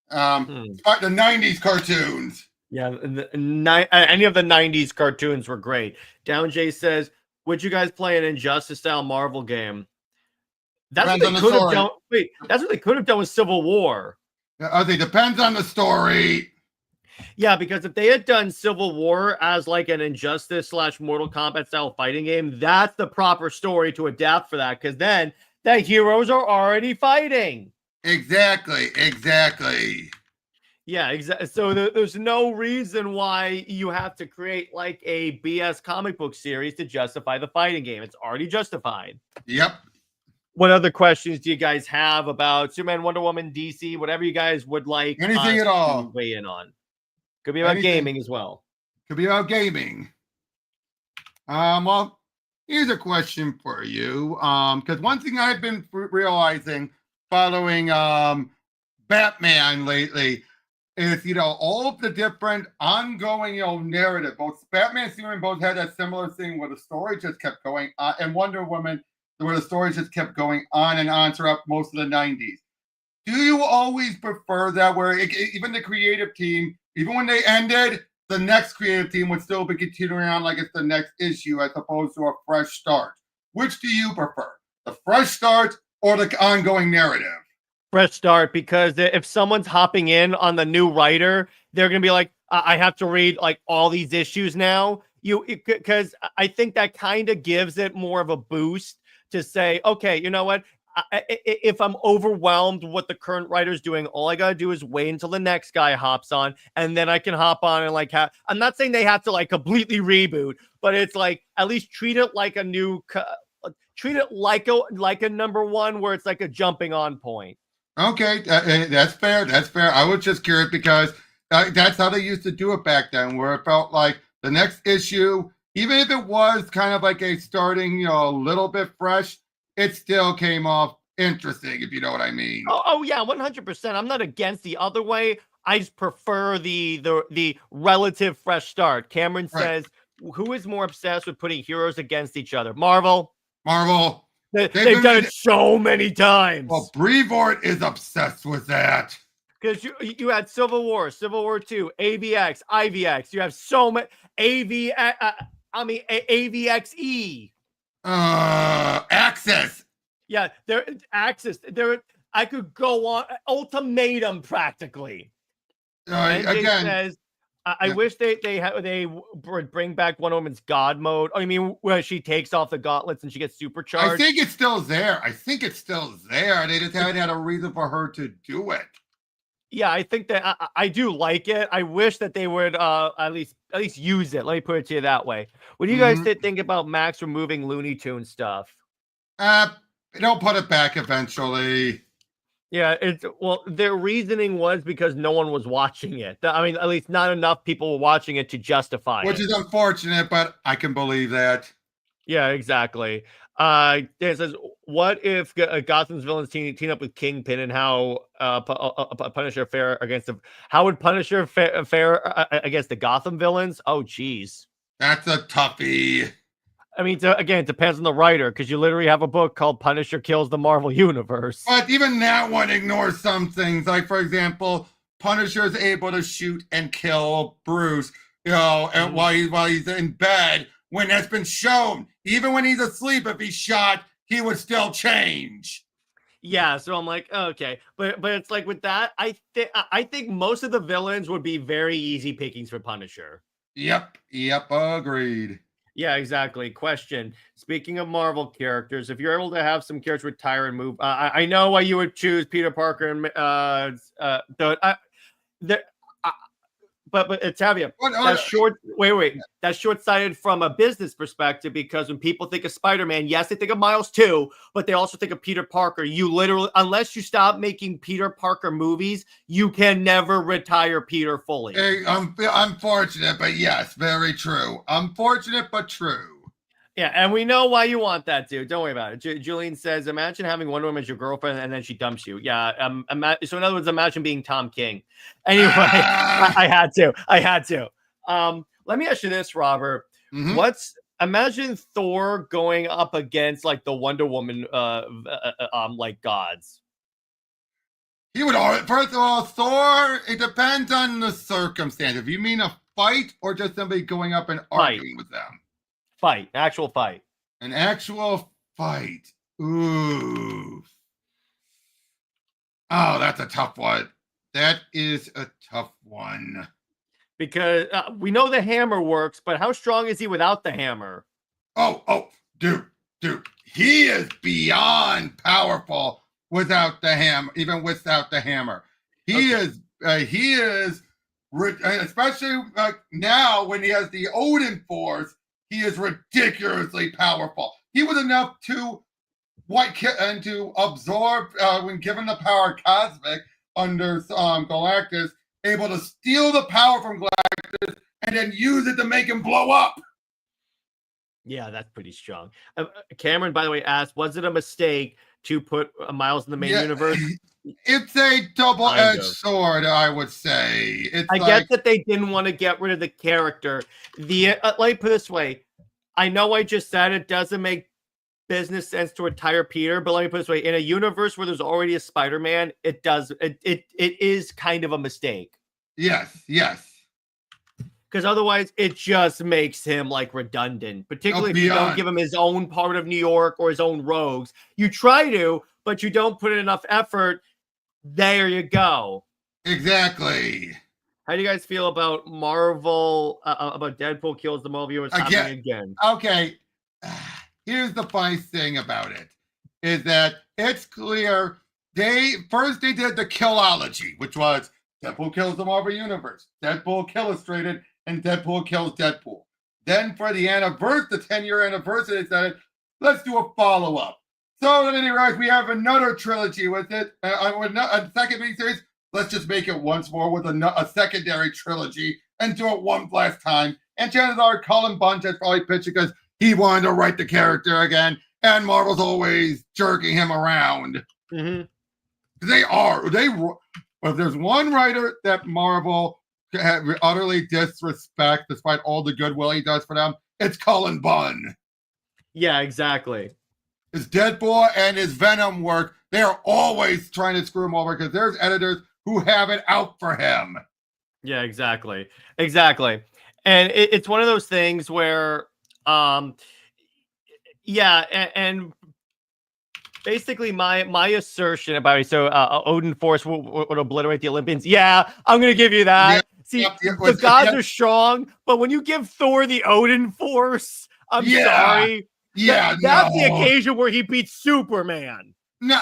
The 90s cartoons. Yeah, any of the 90s cartoons were great. Down J says, would you guys play an Injustice-style Marvel game? That's what they could have done. Wait, that's what they could have done with Civil War. It depends on the story. Yeah, because if they had done Civil War as like an Injustice / Mortal Kombat style fighting game, that's the proper story to adapt for that. Because then the heroes are already fighting. Exactly. Yeah, exactly. So there's no reason why you have to create like a BS comic book series to justify the fighting game. It's already justified. Yep. What other questions do you guys have about Superman, Wonder Woman, DC, whatever you guys would like? Anything at all? Weigh in on. Could be about gaming as well. Could be about gaming. Well, here's a question for you. Because one thing I've been realizing following Batman lately is, all of the different ongoing, narrative. Both Batman and Superman both had that similar thing where the story just kept going on, and Wonder Woman, where the story just kept going on and on throughout most of the 90s. Do you always prefer that, where even the creative team, even when they ended, the next creative team would still be continuing on like it's the next issue as opposed to a fresh start? Which do you prefer, the fresh start or the ongoing narrative? Fresh start, because if someone's hopping in on the new writer, they're going to be like, I have to read like all these issues now. Because I think that kind of gives it more of a boost to say, okay, you know what? If I'm overwhelmed with what the current writer's doing, all I gotta do is wait until the next guy hops on, and then I can hop on and like have. I'm not saying they have to like completely reboot, but it's like at least treat it like a new, treat it like a number one where it's like a jumping on point. Okay, that's fair. That's fair. I was just curious because that's how they used to do it back then, where it felt like the next issue, even if it was kind of like a starting, a little bit fresh, it still came off interesting, if you know what I mean. Oh yeah, 100%. I'm not against the other way. I just prefer the relative fresh start. Cameron says, who is more obsessed with putting heroes against each other? Marvel. They've done it so many times. Well, Brevoort is obsessed with that. Because you had Civil War 2, AVX, IVX. You have so many AVXE. Access. Yeah, there Access. There, I could go on. Ultimatum, practically. Again, says, I wish they would bring back Wonder Woman's God mode. I mean, where she takes off the gauntlets and she gets supercharged. I think it's still there. They just haven't had a reason for her to do it. Yeah, I think that I do like it. I wish that they would at least use it. Let me put it to you that way. What do you guys think about Max removing Looney Tunes stuff? They'll put it back eventually. Yeah, their reasoning was because no one was watching it. I mean, at least not enough people were watching it to justify it. Which is unfortunate, but I can believe that. Yeah, exactly. Dan says, what if Gotham's villains team up with Kingpin, and how Punisher fare against how would Punisher fare against the Gotham villains? Oh, geez. That's a toughie. I mean, again, it depends on the writer, because you literally have a book called Punisher Kills the Marvel Universe. But even that one ignores some things. Like, for example, Punisher is able to shoot and kill Bruce, and while he's in bed, when that's been shown. Even when he's asleep, if he's shot, he would still change. Yeah, so I'm like, okay, but it's like with that, I think most of the villains would be very easy pickings for Punisher. Yep, agreed. Yeah, exactly. Question. Speaking of Marvel characters, if you're able to have some characters retire and move, I know why you would choose Peter Parker and but Tavia, that's short. Wait. That's short-sighted from a business perspective, because when people think of Spider-Man, yes, they think of Miles too, but they also think of Peter Parker. You literally, unless you stop making Peter Parker movies, you can never retire Peter fully. Unfortunate, but yes, very true. Unfortunate, but true. Yeah, and we know why you want that, dude. Don't worry about it. Julian says, imagine having Wonder Woman as your girlfriend and then she dumps you. Yeah. So in other words, imagine being Tom King. Anyway, I had to. Let me ask you this, Robert. Imagine Thor going up against like the Wonder Woman like gods. He would, first of all, Thor, it depends on the circumstance. If you mean a fight or just somebody going up and arguing with them. Actual fight. An actual fight. Ooh. Oh, that's a tough one. That is a tough one. Because we know the hammer works, but how strong is he without the hammer? Oh, dude. He is beyond powerful without the hammer, even without the hammer. He is, especially now when he has the Odin Force, he is ridiculously powerful. He was enough to absorb, when given the power cosmic under Galactus, able to steal the power from Galactus and then use it to make him blow up. Yeah, that's pretty strong. Cameron, by the way, asked, was it a mistake to put Miles in the main universe? It's a double-edged sword, I would say. I get that they didn't want to get rid of the character. Let me put it this way. I know I just said it doesn't make business sense to retire Peter, but let me put it this way. In a universe where there's already a Spider-Man, it is kind of a mistake. Yes. Because otherwise, it just makes him like redundant. Particularly if you don't give him his own part of New York or his own rogues. You try to, but you don't put in enough effort. There you go. Exactly. How do you guys feel about Marvel? About Deadpool kills the Marvel universe happening again? Okay. Here's the funny thing about it: is that it's clear they did the Killology, which was Deadpool kills the Marvel universe, Deadpool Illustrated, and Deadpool kills Deadpool. Then for the 10-year anniversary, they said, let's do a follow-up. So then realized we have another trilogy with it, a second miniseries. Let's just make it once more with a secondary trilogy and do it one last time. And chances are Cullen Bunn has probably pitched because he wanted to write the character again, and Marvel's always jerking him around. If there's one writer that Marvel utterly disrespect, despite all the goodwill he does for them, it's Cullen Bunn. Yeah, exactly. His Deadpool and his Venom work, they are always trying to screw him over because there's editors who have it out for him. Yeah, exactly. And it's one of those things where, and basically my assertion about it. So Odin Force would obliterate the Olympians. Yeah, I'm gonna give you that. The gods are strong, but when you give Thor the Odin Force, I'm sorry. That's the occasion where he beats Superman. No,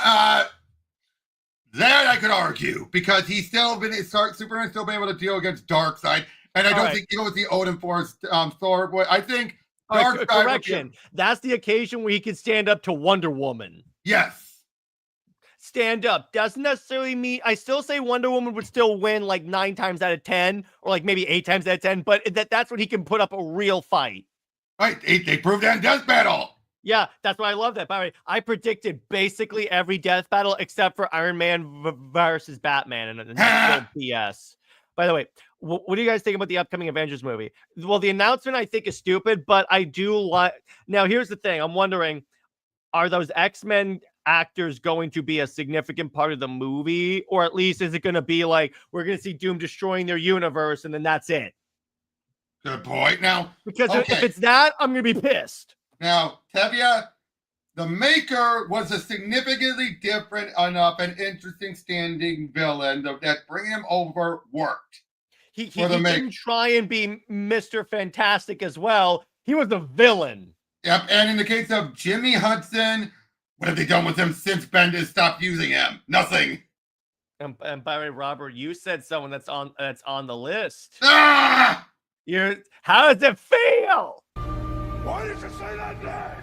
that I could argue because Superman's still been able to deal against Darkseid, and I don't think even with the Odin Force, Thor. I think correction. That's the occasion where he can stand up to Wonder Woman. Yes. Stand up doesn't necessarily mean I still say Wonder Woman would still win like 9 times out of 10 or like maybe 8 times out of 10, but that's when he can put up a real fight. Right. They proved that in Death Battle. Yeah, that's why I love that. By the way, I predicted basically every death battle except for Iron Man versus Batman, and that's still BS. By the way, what do you guys think about the upcoming Avengers movie? Well, the announcement I think is stupid, but I do like. Now, here's the thing: I'm wondering, are those X-Men actors going to be a significant part of the movie, or at least is it going to be like we're going to see Doom destroying their universe and then that's it? Good point. Now, Because if okay. it's that, I'm going to be pissed. Now, Tevya, the Maker was a significantly different enough and interesting standing villain that bringing him over worked. He for the Maker. didn't try and be Mr. Fantastic as well. He was the villain. Yep, and in the case of Jimmy Hudson, what have they done with him since Bendis stopped using him? Nothing. And by the way, Robert, you said someone that's on the list. Ah! How does it feel? Why did you say that name?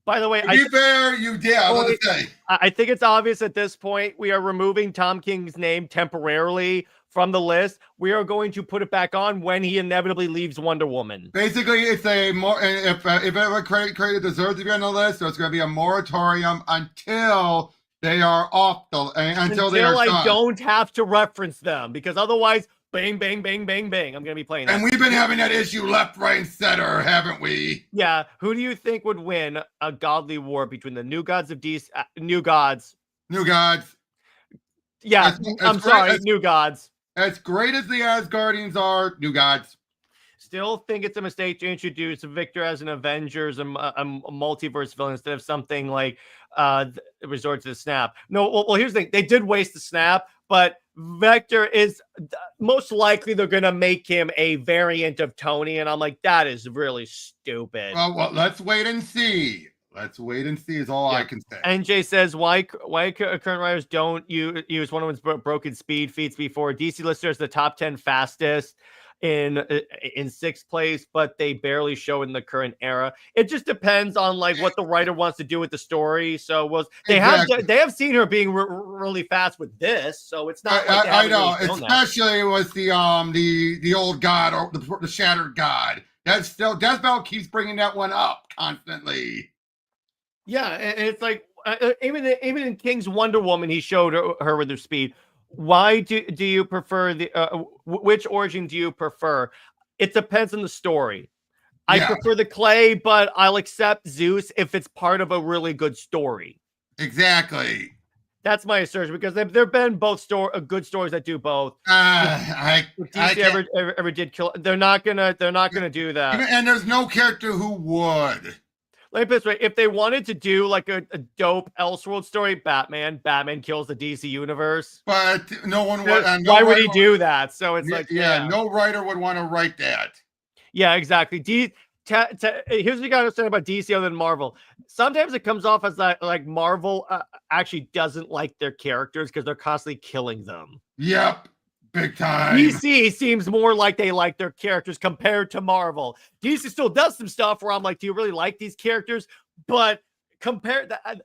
By the way, to be fair, you did. I was going to say. I think it's obvious at this point we are removing Tom King's name temporarily from the list. We are going to put it back on when he inevitably leaves Wonder Woman. Basically, it's a more if ever created deserves to be on the list, there's going to be a moratorium until they are off the until they are I done. Don't have to reference them because otherwise, bang, bang, bang, bang, bang. I'm going to be playing that. And we've been having that issue left, right, and center, haven't we? Yeah. Who do you think would win a godly war between the New Gods of DC? New Gods. Yeah, I'm sorry, New Gods. As great as the Asgardians are, New Gods. Still think it's a mistake to introduce Victor as an Avengers and a multiverse villain instead of something like resort to the snap. No, well, here's the thing. They did waste the snap, but Vector is most likely they're going to make him a variant of Tony. And I'm like, that is really stupid. Well, let's wait and see. Let's wait and see is all I can say. NJ says, why current writers don't use Wonder Woman's broken speed feats before? DC lists the top 10 fastest in sixth place, but they barely show in the current era. It just depends on like what the writer wants to do with the story. So they have seen her being really fast with this, so it's not. I know, really especially with the old god or the shattered god. That's still Deathbell keeps bringing that one up constantly. Yeah, and it's like even in King's Wonder Woman, he showed her with her speed. Why do you prefer the which origin do you prefer? It depends on the story. I prefer the Clay, but I'll accept Zeus if it's part of a really good story. Exactly. That's my assertion because there've been both good stories that do both. DC ever did kill. They're not gonna do that. And there's no character who would. Let me put it this way: if they wanted to do like a dope Elseworld story, Batman kills the DC universe. But no one would. Why would he do that? So it's no writer would want to write that. Yeah, exactly. Here's what you gotta understand about DC other than Marvel. Sometimes it comes off as like Marvel actually doesn't like their characters because they're constantly killing them. Yep. Big time. DC seems more like they like their characters compared to Marvel. DC still does some stuff where I'm like, do you really like these characters? But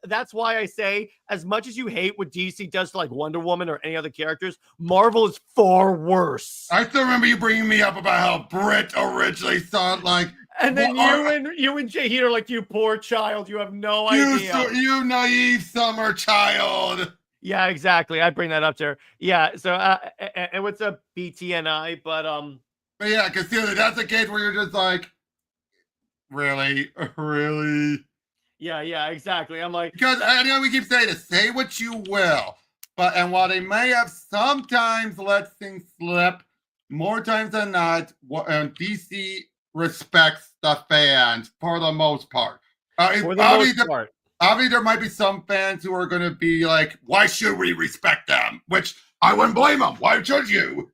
that's why I say, as much as you hate what DC does to like Wonder Woman or any other characters, Marvel is far worse. I still remember you bringing me up about how Brit originally saw it like. And then you and Jay Heat are like, you poor child, you have no idea. You naive summer child. Yeah, exactly. I bring that up to her. Yeah. So, and what's up, BTNI? But yeah, because that's a case where you're just like, really. Yeah, exactly. I'm like, because I know we keep saying this, say what you will, and while they may have sometimes let things slip, more times than not, DC respects the fans for the most part. Obviously, there might be some fans who are going to be like, why should we respect them? Which I wouldn't blame them. Why should you?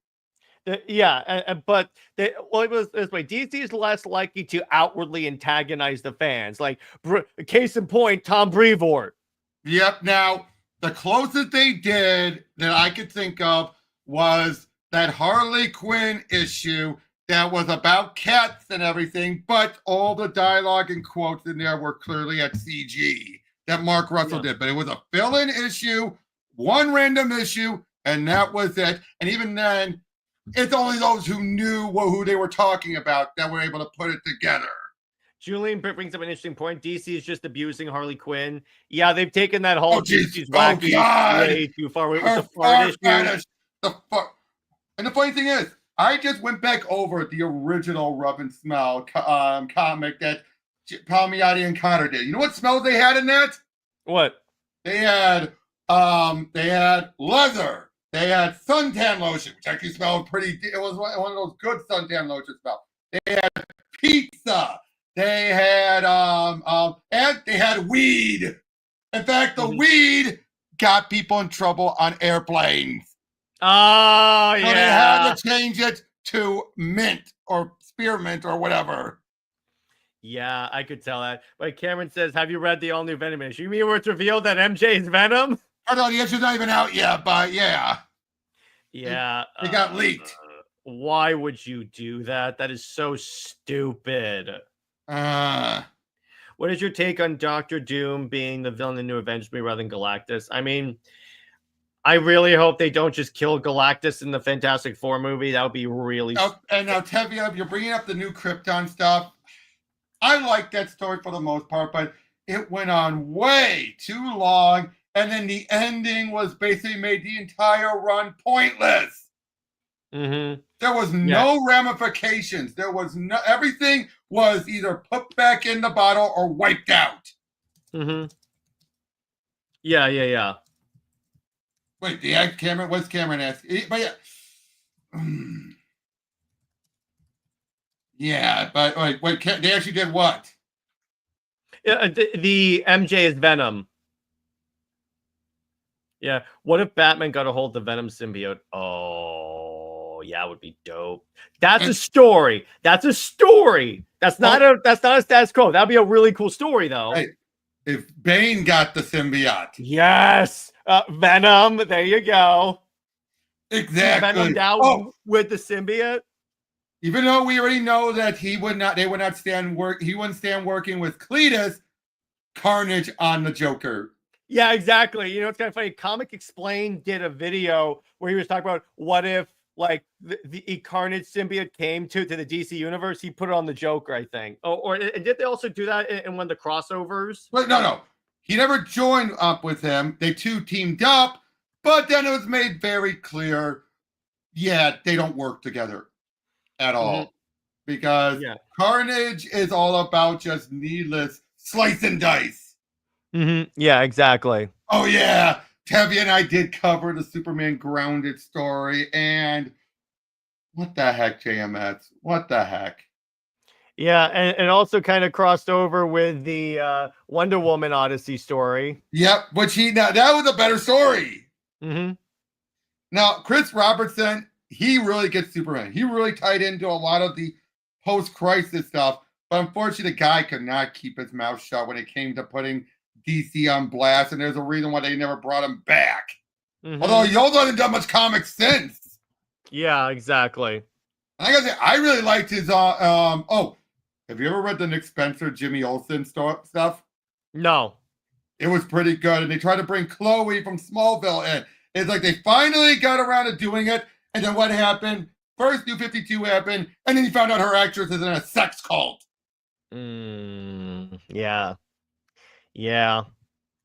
But it was this way. DC is less likely to outwardly antagonize the fans. Like, case in point, Tom Brevoort. Yep. Now, the closest they did that I could think of was that Harley Quinn issue that was about cats and everything, but all the dialogue and quotes in there were clearly at CG that Mark Russell did. But it was a fill-in issue, one random issue, and that was it. And even then, it's only those who knew who they were talking about that were able to put it together. Julian brings up an interesting point. DC is just abusing Harley Quinn. Yeah, they've taken that whole DC's wacky way too far. With the fart issue. And the funny thing is, I just went back over the original Rub and Smell comic that Palmiotti and Connor did. You know what smells they had in that? What? They had leather. They had suntan lotion, which actually smelled pretty. It was one of those good suntan lotion smells. They had pizza. They had and they had weed. In fact, the weed got people in trouble on airplanes. Oh, So they had to change it to mint or spearmint or whatever. Yeah, I could tell that. But Cameron says, have you read the all-new Venom issue? You mean where it's revealed that MJ is Venom? I know the issue's not even out yet, but yeah. Yeah. It got leaked. Why would you do that? That is so stupid. What is your take on Doctor Doom being the villain in the new Avengers movie rather than Galactus? I mean, I really hope they don't just kill Galactus in the Fantastic Four movie. That would be really... And now, Tevia, you're bringing up the new Krypton stuff. I like that story for the most part, but it went on way too long, and then the ending was basically made the entire run pointless. Mm-hmm. There was no ramifications. There was no... Everything was either put back in the bottle or wiped out. Mm-hmm. Yeah. Wait, Cameron? What's Cameron asking? But yeah. Yeah, but wait, they actually did what? Yeah, the MJ is Venom. Yeah. What if Batman got a hold of the Venom symbiote? Oh, yeah, it would be dope. That's a story. That's a story. That's not a status quo. That'd be a really cool story, though. Hey, if Bane got the symbiote. Yes. Venom. There you go. Exactly. Venom down with the symbiote. Even though we already know that they would not stand working with Cletus, Carnage on the Joker. Yeah, exactly. You know, it's kind of funny. Comic Explained did a video where he was talking about what if, like, the Carnage symbiote came to the DC universe. He put it on the Joker, I think. Or did they also do that in one of the crossovers? But no. He never joined up with him. They two teamed up, but then it was made very clear, they don't work together at all. Because Carnage is all about just needless slice and dice. Yeah, exactly. Oh, yeah. Tevye and I did cover the Superman Grounded story, and what the heck, JMS? What the heck? Yeah, and also kind of crossed over with the Wonder Woman Odyssey story. Yep, that was a better story. Now, Chris Robertson, he really gets Superman. He really tied into a lot of the post-crisis stuff, but unfortunately, the guy could not keep his mouth shut when it came to putting DC on blast, and there's a reason why they never brought him back. Although he also hasn't done much comics since. Yeah, exactly. And I gotta say, I really liked his have you ever read the Nick Spencer, Jimmy Olsen stuff? No. It was pretty good, and they tried to bring Chloe from Smallville in. It's like they finally got around to doing it, and then what happened? First, New 52 happened, and then you found out her actress is in a sex cult. Yeah.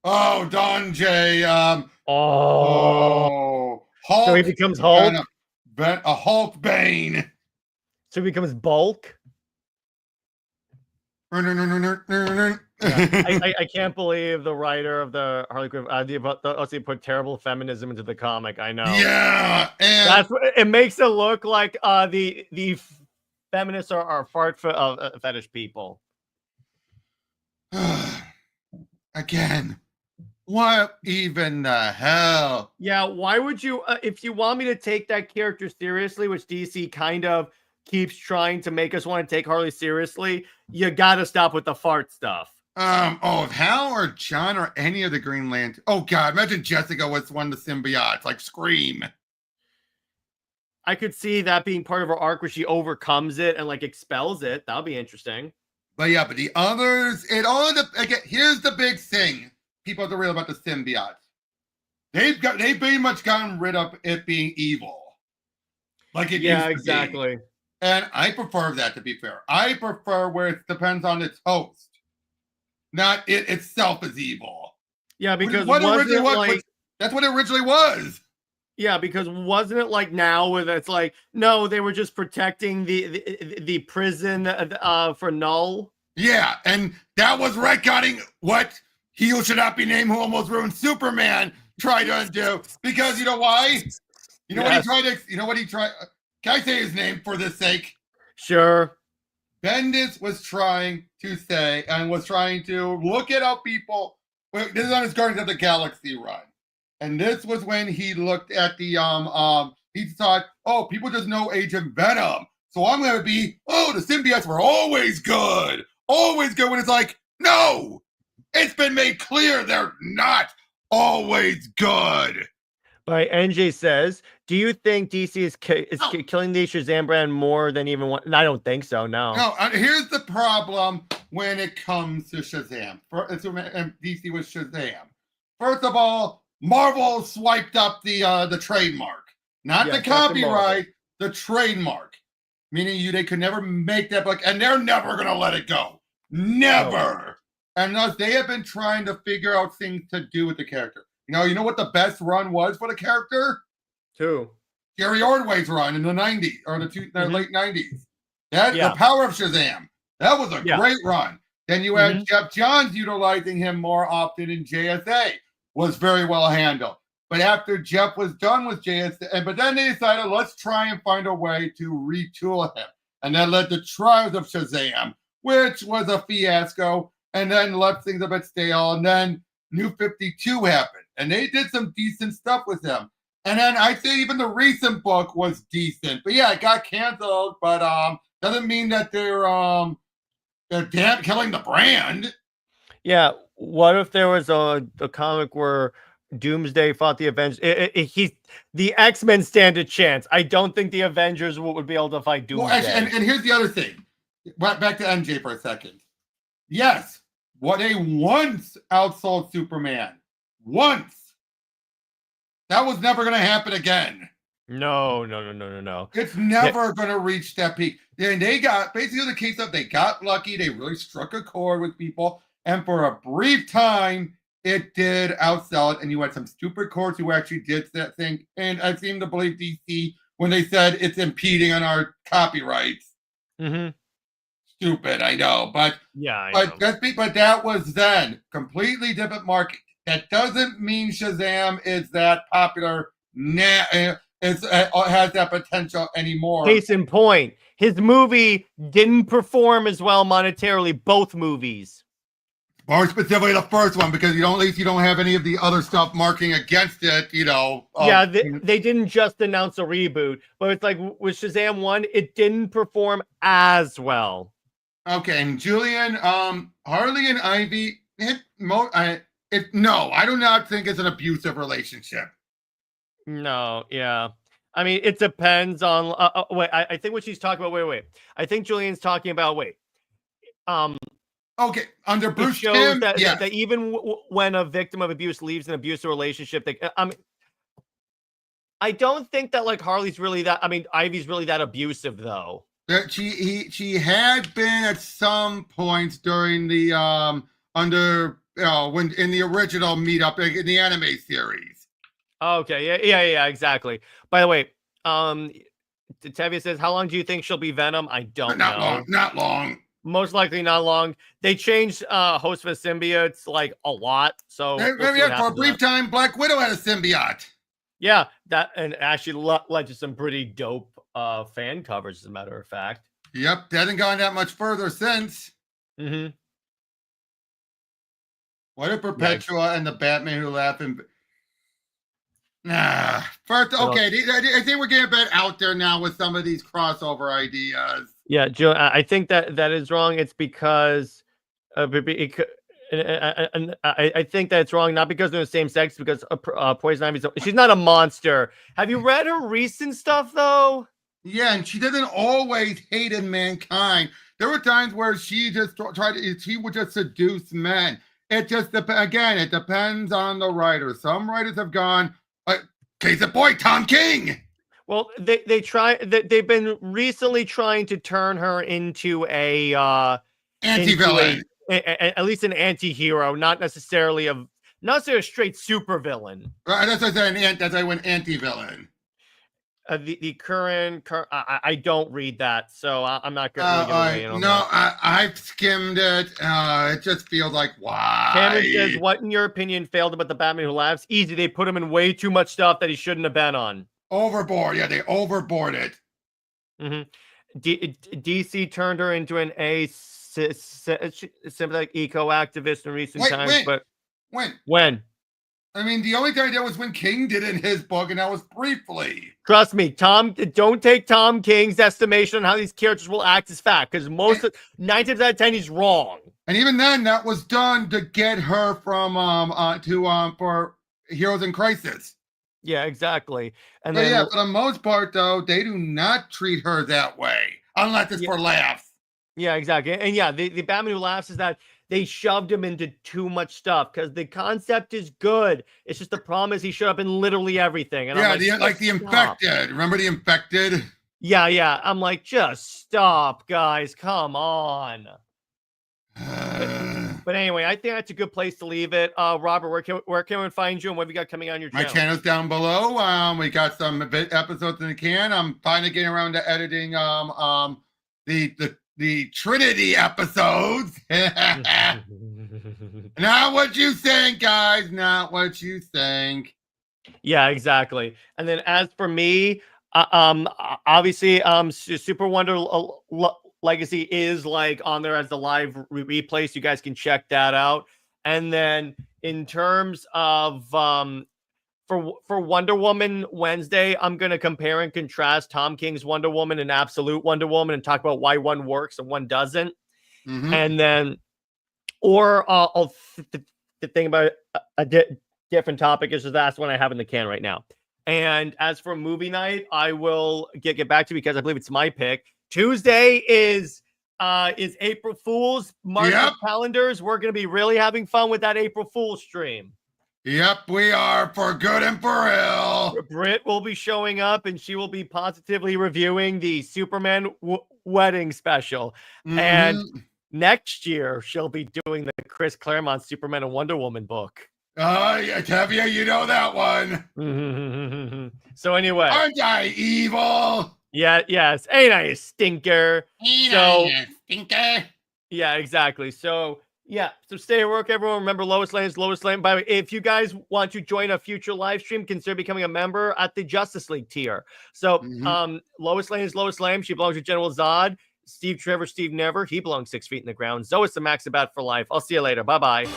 Oh, Don J. Hulk. So he becomes Hulk? A Hulk Bane. So he becomes Bulk? I can't believe the writer of the Harley Quinn also put terrible feminism into the comic. I know. Yeah, and that's what it makes it look like. The feminists are fart fetish people. Again, what even the hell? Yeah, why would you? If you want me to take that character seriously, which DC kind of keeps trying to make us want to take Harley seriously, you got to stop with the fart stuff. If Hal or John or any of the Green Lantern. Oh God, imagine Jessica was one of the symbiotes, like Scream. I could see that being part of her arc where she overcomes it and like expels it. That'll be interesting. But yeah, but the others, here's the big thing people have to realize about the symbiotes. They've pretty much gotten rid of it being evil. Like it used to exactly. Be. And I prefer that, to be fair. I prefer where it depends on its host, not it itself is evil. Yeah, because that's what it originally was. Yeah, because wasn't it like now where it's like, no, they were just protecting the prison for Null. Yeah, and that was retconning what He Who Should Not Be Named Who Almost Ruined Superman tried to undo. Because you know why? You know what he Yes. tried to, you know what he tried? Can I say his name for this sake? Sure. Bendis was trying to say and was trying to look at how people. Well, this is on his Guardians of the Galaxy run, and this was when he looked at the He thought, oh, people just know Agent Venom, so I'm gonna be, oh, the symbiotes were always good, always good. When it's like, no, it's been made clear they're not always good. By NJ says, do you think DC is killing the Shazam brand more than even one? I don't think so. No. No, here's the problem when it comes to Shazam. And DC with Shazam. First of all, Marvel swiped up the trademark, not the copyright, the trademark, meaning they could never make that book, and they're never gonna let it go, never. No. And thus they have been trying to figure out things to do with the character. You know what the best run was for the character? Who? Gary Ordway's run in the 90s or the late 90s. The Power of Shazam. That was a great run. Then you had Jeff Johns utilizing him more often in JSA. Was very well handled. But after Jeff was done with JSA, but then they decided, let's try and find a way to retool him. And that led to Trials of Shazam, which was a fiasco, and then left things a bit stale. And then New 52 happened, and they did some decent stuff with him. And then I'd say even the recent book was decent. But yeah, it got canceled, but doesn't mean that they're damn killing the brand. Yeah, what if there was a comic where Doomsday fought the Avengers? The X-Men stand a chance. I don't think the Avengers would be able to fight Doomsday. Well, actually, and here's the other thing. Back to MJ for a second. Yes, what they once outsold Superman. Once. That was never going to happen again. No. It's never going to reach that peak. And they got, basically the case of, they got lucky. They really struck a chord with people. And for a brief time, it did outsell it. And you had some stupid courts who actually did that thing. And I seem to believe DC when they said it's impeding on our copyrights. Mm-hmm. Stupid, I know. But yeah, but that was then. Completely different market. That doesn't mean Shazam is that popular now. Has that potential anymore. Case in point, his movie didn't perform as well monetarily. Both movies. More specifically, the first one, because at least you don't have any of the other stuff marking against it. Yeah, they didn't just announce a reboot, but it's like with Shazam 1, it didn't perform as well. Okay, and Julian, Harley and Ivy, no, I do not think it's an abusive relationship. No, yeah. I mean, it depends on. Wait, I think what she's talking about. Wait. I think Julian's talking about. Okay, under Bruce shows Timm, that even when a victim of abuse leaves an abusive relationship, I don't think that like Harley's really that. I mean, Ivy's really that abusive though. She had been at some points during the when in the original meetup in the anime series. Okay, yeah, exactly. By the way, Tevia says, how long do you think she'll be Venom? I don't know. Not long. Most likely not long. They changed host for symbiotes like a lot. So maybe for a brief time, Black Widow had a symbiote. Yeah, that and actually led to some pretty dope fan covers, as a matter of fact. Yep, they hasn't gone that much further since. Mm-hmm. What if Perpetua and the Batman Who Laugh and first, okay, I think we're getting a bit out there now with some of these crossover ideas. Yeah, Joe, I think that is wrong. It's because I think that it's wrong, not because they're the same sex, because Poison Ivy, she's not a monster. Have you read her recent stuff, though? Yeah, and she doesn't always hate in mankind. There were times where she just she would just seduce men. It just again, it depends on the writer. Some writers have gone, case in point, Tom King. Well, they've been recently trying to turn her into a anti-villain, at least an anti-hero, not necessarily not say a straight super villain. Right, that's what I said. That's why I went anti-villain. The current I don't read that, so I'm not going to weigh in on No, that. I've skimmed it. It just feels like, why? Cameron says, what in your opinion failed about the Batman Who Laughs? Easy, they put him in way too much stuff that he shouldn't have been on. Overboard. Yeah, they overboard it. DC turned her into an sympathetic eco-activist in recent times. But when? I mean, the only time I did was when King did in his book, and that was briefly. Trust me, don't take Tom King's estimation on how these characters will act as fact, because 9 times out of 10 he's wrong. And even then, that was done to get her from for Heroes in Crisis. Yeah, exactly. And then, for the most part, though, they do not treat her that way, unless it's for laughs. Yeah, exactly. And yeah, the Batman Who Laughs is that they shoved him into too much stuff because the concept is good. It's just the problem is he showed up in literally everything. And I'm like the Infected. Remember the Infected? Yeah. I'm like, just stop, guys. Come on. But anyway, I think that's a good place to leave it. Robert, where can we find you and what have you got coming on your channel? My channel's down below. We got some episodes in the can. I'm finally getting around to editing the Trinity episodes. Not what you think, guys. Not what you think. Yeah, exactly. And then as for me, obviously, Super Wonder Legacy is like on there as the live replay, so you guys can check that out. And then in terms of for Wonder Woman Wednesday, I'm going to compare and contrast Tom King's Wonder Woman and Absolute Wonder Woman and talk about why one works and one doesn't. And then, I'll think about a different topic. Is that's one I have in the can right now. And as for movie night, I will get back to you because I believe it's my pick. Tuesday is April Fool's. Mark your calendars. We're going to be really having fun with that April Fool's stream. Yep, we are, for good and for ill. Britt will be showing up, and she will be positively reviewing the Superman wedding special. And next year, she'll be doing the Chris Claremont Superman and Wonder Woman book. Yeah, Tevia, you know that one. So anyway. Aren't I evil? Yeah, yes. Ain't I a stinker? Ain't I a stinker? Yeah, exactly. So stay at work, everyone. Remember, Lois Lane is Lois Lane. By the way, if you guys want to join a future live stream, consider becoming a member at the Justice League tier. So Lois Lane is Lois Lane. She belongs to General Zod. Steve Trevor, Steve Never. He belongs 6 feet in the ground. Zoe is the Max About for life. I'll see you later. Bye-bye.